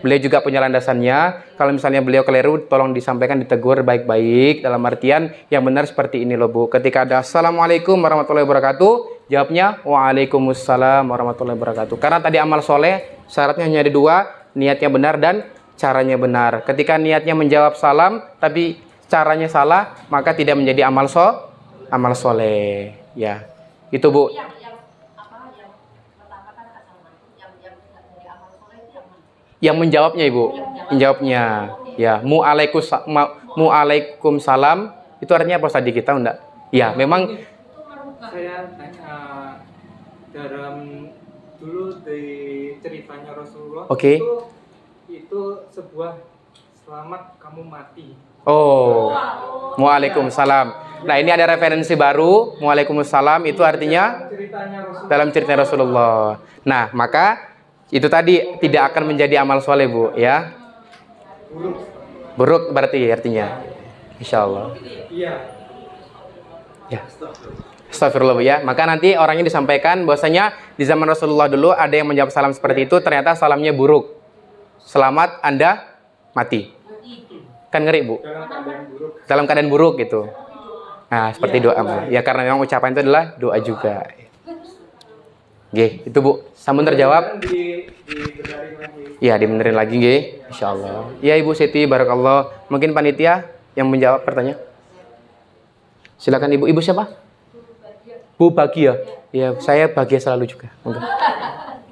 beliau juga punya landasannya. Kalau misalnya beliau keliru, tolong disampaikan, ditegur baik-baik, dalam artian yang benar seperti ini loh Bu. Ketika ada Assalamualaikum warahmatullahi wabarakatuh, jawabnya Waalaikumsalam warahmatullahi wabarakatuh. Karena tadi amal soleh syaratnya hanya ada dua, niatnya benar dan caranya benar. Ketika niatnya menjawab salam tapi caranya salah, maka tidak menjadi amal soleh. Ya, itu Bu. Yang menjawabnya Ibu, menjawabnya ya Mu'alaikumsalam itu artinya apa tadi kita enggak? Ya, memang saya tanya dalam dulu di ceritanya Rasulullah. Oke. Itu sebuah selamat kamu mati. Oh, Waalaikumsalam. Nah, ini ada referensi baru. Waalaikumsalam itu artinya dalam cerita Rasulullah. Nah, maka itu tadi tidak akan menjadi amal soleh Bu, ya. Buruk berarti artinya. Insya Allah. Iya. Ya. Astagfirullah Bu ya. Maka nanti orangnya disampaikan bahwasanya di zaman Rasulullah dulu ada yang menjawab salam seperti itu, ternyata salamnya buruk. Selamat Anda mati. Kan ngeri Bu. Dalam keadaan buruk. Dalam keadaan buruk gitu. Nah, seperti doa Bu. Ya karena memang ucapan itu adalah doa juga. Nggih, itu Bu. Sampun terjawab? Dibenerin lagi. Iya, dibenerin lagi nggih. Insyaallah. Iya Ibu Siti, barakallah. Mungkin panitia yang menjawab pertanyaan. Silakan Ibu. Ibu siapa? Bu Bagia. Iya, saya bahagia selalu juga. Monggo.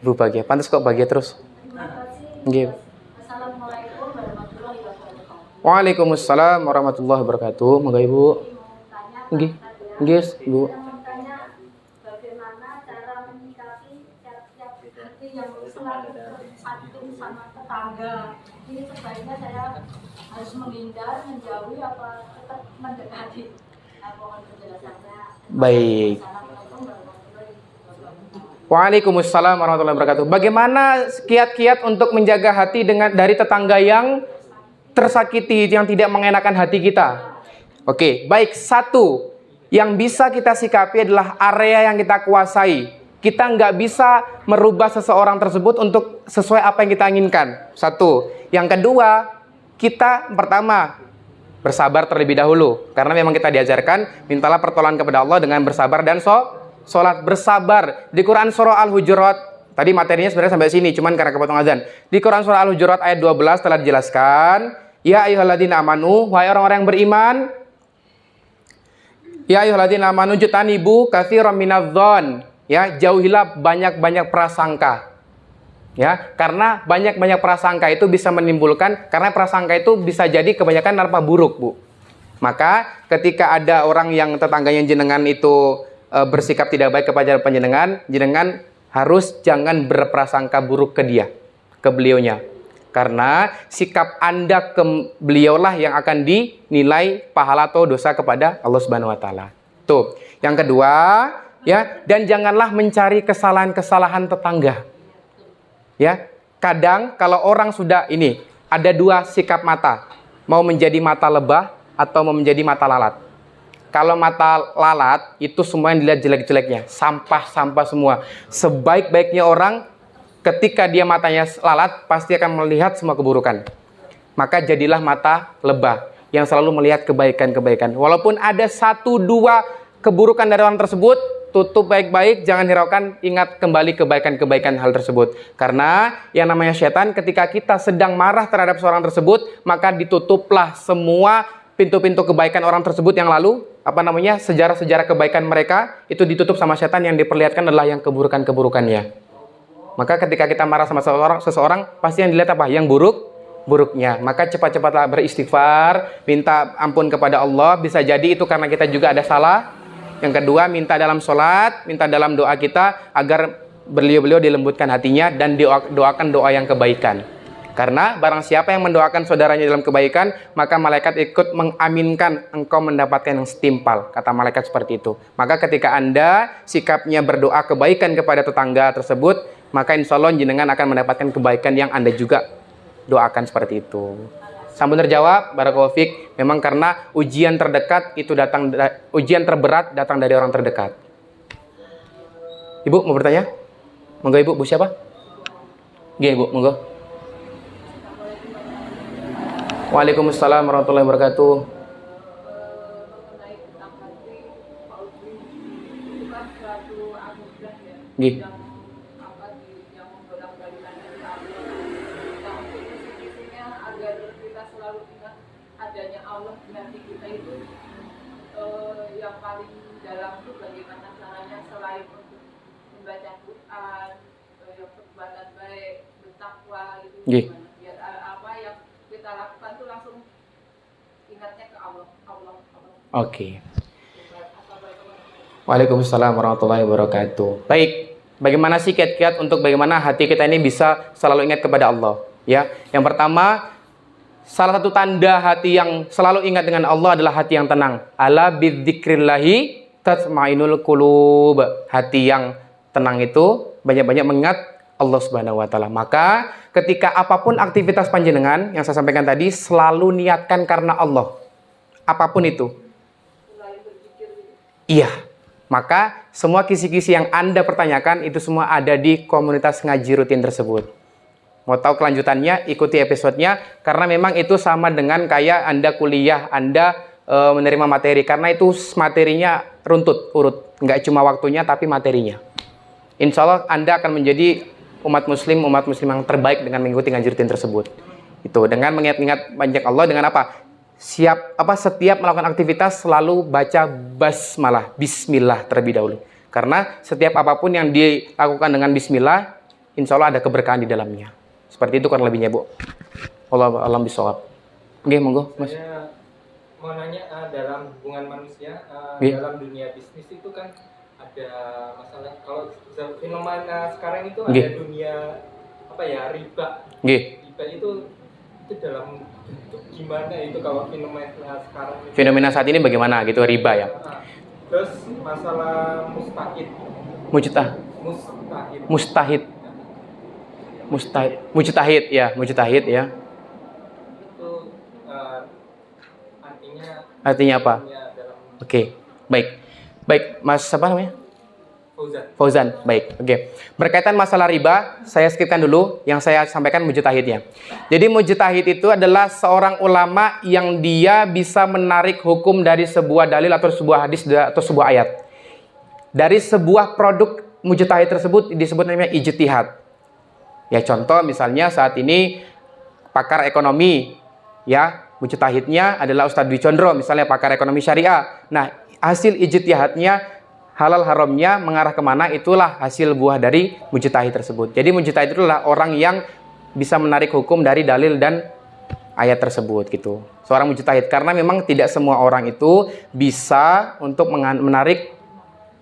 Bu Bagia. Pantas kok bahagia terus. Nggih. Assalamualaikum warahmatullahi wabarakatuh. Waalaikumsalam warahmatullahi wabarakatuh. Monggo Ibu. Nggih. Nggih, Bu. Tanya bagaimana cara menyikapi tiap-tiap hati yang selalu tersandung sama tetangga. Ini sebaiknya saya harus menghindar, menjauhi, apa tetap mendekati. Nah, mohon penjelasannya. Baik. Assalamualaikum warahmatullahi wabarakatuh. Waalaikumsalam warahmatullahi wabarakatuh. Bagaimana kiat-kiat untuk menjaga hati dari tetangga yang tersakiti, yang tidak mengenakan hati kita? Oke, baik. Satu, yang bisa kita sikapi adalah area yang kita kuasai. Kita nggak bisa merubah seseorang tersebut untuk sesuai apa yang kita inginkan. Satu. Yang kedua, kita pertama bersabar terlebih dahulu. Karena memang kita diajarkan, mintalah pertolongan kepada Allah dengan bersabar dan sholat. Bersabar. Di Quran surah Al-Hujurat, tadi materinya sebenarnya sampai sini, cuman karena kepotong azan. Di Quran surah Al-Hujurat ayat 12 telah dijelaskan, ya ayyuhalladzina amanu, wahai orang-orang yang beriman, ya ayyuhalladzina amanu jutanibu katsiran minadh-dhon, ya, jauhilah banyak-banyak prasangka. Ya, karena banyak-banyak prasangka itu bisa menimbulkan, karena prasangka itu bisa jadi kebanyakan narpa buruk, Bu. Maka ketika ada orang yang tetangganya jenengan itu bersikap tidak baik kepada panjenengan, jenengan harus jangan berprasangka buruk ke dia, ke beliaunya. Karena sikap Anda ke beliaulah yang akan dinilai pahala atau dosa kepada Allah Subhanahu wa taala. Tuh. Yang kedua, ya, dan janganlah mencari kesalahan-kesalahan tetangga. Ya, kadang kalau orang sudah ini, ada dua sikap mata. Mau menjadi mata lebah atau mau menjadi mata lalat. Kalau mata lalat itu semua yang dilihat jelek-jeleknya, sampah-sampah semua. Sebaik-baiknya orang, ketika dia matanya lalat, pasti akan melihat semua keburukan. Maka jadilah mata lebah yang selalu melihat kebaikan-kebaikan. Walaupun ada satu dua keburukan dari orang tersebut, tutup baik-baik, jangan hiraukan, ingat kembali kebaikan-kebaikan hal tersebut. Karena yang namanya setan, ketika kita sedang marah terhadap seorang tersebut, maka ditutuplah semua pintu-pintu kebaikan orang tersebut yang lalu, sejarah-sejarah kebaikan mereka, itu ditutup sama setan, yang diperlihatkan adalah yang keburukan-keburukannya. Maka ketika kita marah sama seseorang, pasti yang dilihat apa? Yang buruknya. Maka cepat-cepatlah beristighfar, minta ampun kepada Allah. Bisa jadi itu karena kita juga ada salah. Yang kedua, minta dalam sholat, minta dalam doa kita agar beliau-beliau dilembutkan hatinya dan doakan doa yang kebaikan. Karena barang siapa yang mendoakan saudaranya dalam kebaikan, maka malaikat ikut mengaminkan engkau mendapatkan yang setimpal. Kata malaikat seperti itu. Maka ketika Anda sikapnya berdoa kebaikan kepada tetangga tersebut, maka insya Allah jenengan akan mendapatkan kebaikan yang Anda juga doakan seperti itu. Sampun terjawab, barakallahu fiik. Memang karena ujian terdekat itu ujian terberat datang dari orang terdekat. Ibu mau bertanya? Monggo Ibu, Bu siapa? Nggih, Ibu, monggo. Waalaikumsalam warahmatullahi wabarakatuh. Nggih. Adanya Allah di hati kita itu yang paling dalam itu bagaimana caranya selain untuk membaca Quran, perbuatan baik, bertakwa gitu, biar apa yang kita lakukan tuh langsung ingatnya ke Allah. Oke. Waalaikumsalam warahmatullahi wabarakatuh. Baik, bagaimana sih kiat-kiat untuk bagaimana hati kita ini bisa selalu ingat kepada Allah? Ya, yang pertama, salah satu tanda hati yang selalu ingat dengan Allah adalah hati yang tenang. Ala bidzikrillahi tatmainul qulub. Hati yang tenang itu banyak-banyak mengingat Allah Subhanahu wa taala. Maka ketika apapun aktivitas panjenengan yang saya sampaikan tadi, selalu niatkan karena Allah. Apapun itu. Iya. Maka semua kisi-kisi yang Anda pertanyakan itu semua ada di komunitas ngaji rutin tersebut. Mau tahu kelanjutannya, ikuti episodenya, karena memang itu sama dengan kayak Anda kuliah, Anda menerima materi, karena itu materinya runtut, urut. Nggak cuma waktunya, tapi materinya. Insya Allah Anda akan menjadi umat muslim yang terbaik dengan mengikuti ngaji rutin tersebut. Itu dengan mengingat-ingat banyak Allah dengan apa? Setiap melakukan aktivitas selalu baca basmalah, bismillah terlebih dahulu. Karena setiap apapun yang dilakukan dengan bismillah, insya Allah ada keberkahan di dalamnya. Seperti itu kurang lebihnya, Bu. Allah alam bisawab. Oke, monggo, Mas. Saya mau nanya, dalam hubungan manusia, dalam dunia bisnis itu kan ada masalah. Kalau fenomena sekarang itu ada dunia riba. Riba itu dalam bentuk gimana itu kalau fenomena sekarang itu? Fenomena saat ini bagaimana gitu, riba ya? Terus masalah mujtahid ya. Itu Artinya apa? Oke, baik, Mas apa namanya? Fauzan, baik, oke. Berkaitan masalah riba, saya skipkan dulu. Yang saya sampaikan mujtahidnya. Jadi mujtahid itu adalah seorang ulama yang dia bisa menarik hukum dari sebuah dalil atau sebuah hadis atau sebuah ayat. Dari sebuah produk mujtahid tersebut disebut namanya ijtihad. Ya, contoh misalnya saat ini pakar ekonomi, ya, mujtahidnya adalah Ustadz Dwi Condro, misalnya pakar ekonomi syariah. Nah, hasil ijtihadnya, halal haramnya mengarah kemana, itulah hasil buah dari mujtahid tersebut. Jadi mujtahid itu adalah orang yang bisa menarik hukum dari dalil dan ayat tersebut gitu. Seorang mujtahid, karena memang tidak semua orang itu bisa untuk menarik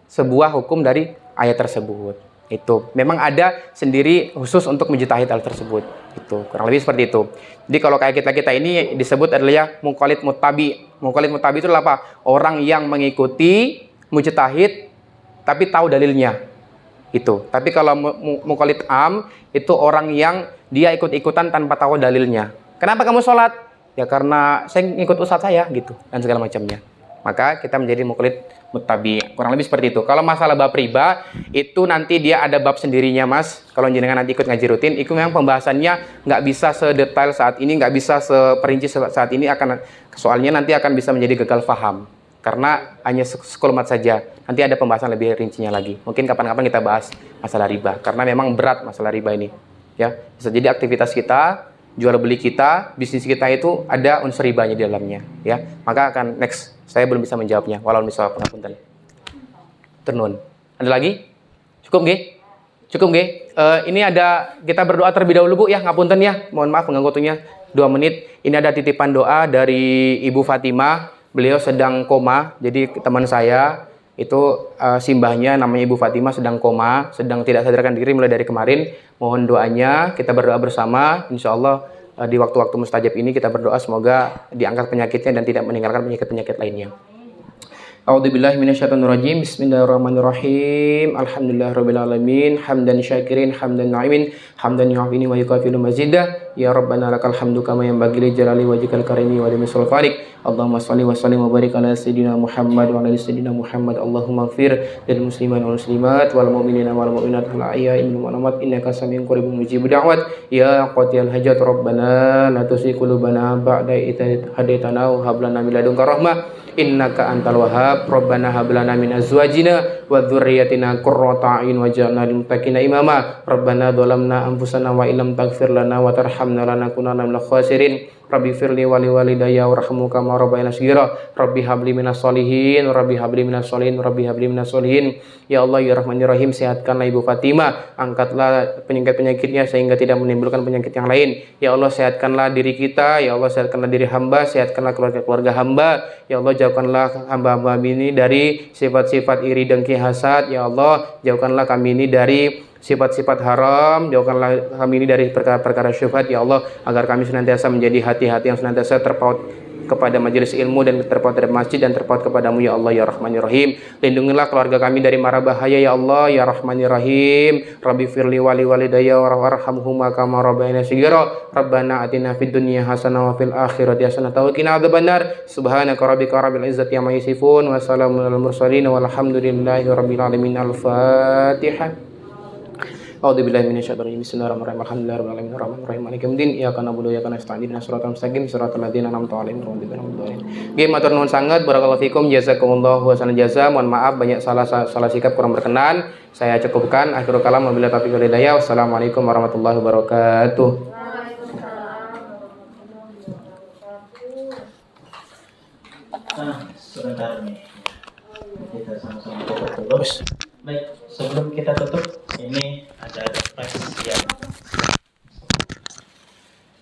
sebuah hukum dari ayat tersebut. Itu memang ada sendiri khusus untuk mujtahid hal tersebut. Itu kurang lebih seperti itu. Jadi kalau kayak kita ini disebut adalah muqallid muttabi. Muqallid muttabi itu adalah apa? Orang yang mengikuti mujtahid tapi tahu dalilnya. Itu. Tapi kalau muqallid am itu orang yang dia ikut-ikutan tanpa tahu dalilnya. Kenapa kamu sholat? Ya karena saya ngikut ustadz saya gitu dan segala macamnya. Maka kita menjadi muqallid muttabi. Kurang lebih seperti itu. Kalau masalah bab riba, itu nanti dia ada bab sendirinya, Mas. Kalau jenengan nanti ikut ngaji rutin, itu memang pembahasannya nggak bisa sedetail saat ini, nggak bisa seperinci saat ini, soalnya nanti akan bisa menjadi gagal paham. Karena hanya sekulumat saja. Nanti ada pembahasan lebih rincinya lagi. Mungkin kapan-kapan kita bahas masalah riba. Karena memang berat masalah riba ini. Ya, bisa jadi aktivitas kita, jual beli kita, bisnis kita itu ada unsur ribanya di dalamnya. Ya, maka akan next. Saya belum bisa menjawabnya. Walau misal pengapunten. Ternun. Ada lagi? Cukup nggih? Cukup nggih? Ini ada kita berdoa terlebih dahulu, Bu, ya. Ngapunten ya. Mohon maaf mengganggu waktunya 2 menit. Ini ada titipan doa dari Ibu Fatimah. Beliau sedang koma. Jadi teman saya itu simbahnya namanya Ibu Fatimah sedang koma, sedang tidak sadarkan diri mulai dari kemarin. Mohon doanya, kita berdoa bersama. Insya Allah di waktu-waktu mustajab ini kita berdoa semoga diangkat penyakitnya dan tidak meninggalkan penyakit-penyakit lainnya. A'udzubillahi minasyaitonirrajim. Bismillahirrahmanirrahim. Alhamdulillahirabbil alamin. Hamdan syakirin, hamdan na'imin, hamdan yu'afini wa yukafiru mazidah. Ya Rabbana lakal hamdu kama yanbaghi li jalali wajhikal karimi wa li misl farik. Allahumma shalli wa sallim wa barik ala sayyidina Muhammad wa ala sayyidina Muhammad. Allahumma ighfir lil muslimin wal muslimat wal mu'minina wal mu'minat al ahya'i minhum wal amwat innaka samiun qaribun mujibud da'wat. Ya qadiyal hajat Rabbana la tuzigh qulubana ba'da idh hadaytana wa hab lana min ladunka rahmah innaka antal wahhab. Rabbana hab lana min azwajina wa dzurriyyatina qurrata a'yun waj'alna lil muttaqina imama. Rabbana dzalamna anfusana wa illam taghfir lana wa tarhamna lanakunanna minal khasirin. Rabbi firli wali walidayya warhamhum kama rabbayana shaghira. Rabbi habli minas solihin, Rabbi habli minas solihin, Rabbi habli minas solihin. Ya Allah ya Rahman ya Rahim, sehatkanlah Ibu Fatimah, angkatlah penyakit-penyakitnya sehingga tidak menimbulkan penyakit yang lain. Ya Allah sehatkanlah diri kita, ya Allah sehatkanlah diri hamba, sehatkanlah keluarga-keluarga hamba. Ya Allah jauhkanlah hamba-hamba ini dari sifat-sifat iri dengki hasad. Ya Allah jauhkanlah kami ini dari sifat-sifat haram, jauhkanlah kami ini dari perkara-perkara syubhat, ya Allah, agar kami senantiasa menjadi hati-hati yang senantiasa terpaut kepada majelis ilmu dan terpaut dari masjid dan terpaut kepadamu ya Allah ya Rahman ya Rahim. Lindungilah keluarga kami dari mara bahaya ya Allah ya Rahman ya Rahim. Rabbi firli wali walidayya warhamhuma kama rabbayana shighara. Rabbana atina fid dunya hasanah wa fil akhirati hasanah wa qina adzabannar. Subhanaka rabbika rabbil izzati amma yasifun wa salamun alal mursalin walhamdulillahi rabbil alamin. Al-Fatihah. A'udzubillahi minasyaitonir rajim. Bismillahirrahmanirrahim. Alhamdulillahirabbil alamin arrahmanirrahim maliki yaumiddin. Iyyaka na'budu wa iyyaka nasta'in. Ihdinas siratal mustaqim siratal ladzina an'amta 'alaihim ghairil maghdubi 'alaihim. Nggih, matur nuwun sanget, barakallahu fikum, jazakumullah hasanal jaza. Mohon maaf banyak salah sikap kurang berkenan. Saya cukupkan. Akhirul kalam, wabillahi taufiq wal hidayah. Wassalamualaikum warahmatullahi wabarakatuh. Sebentar nih, kita sama-sama tutup dulu. Baik, sebelum kita tutup, ini ada advice yang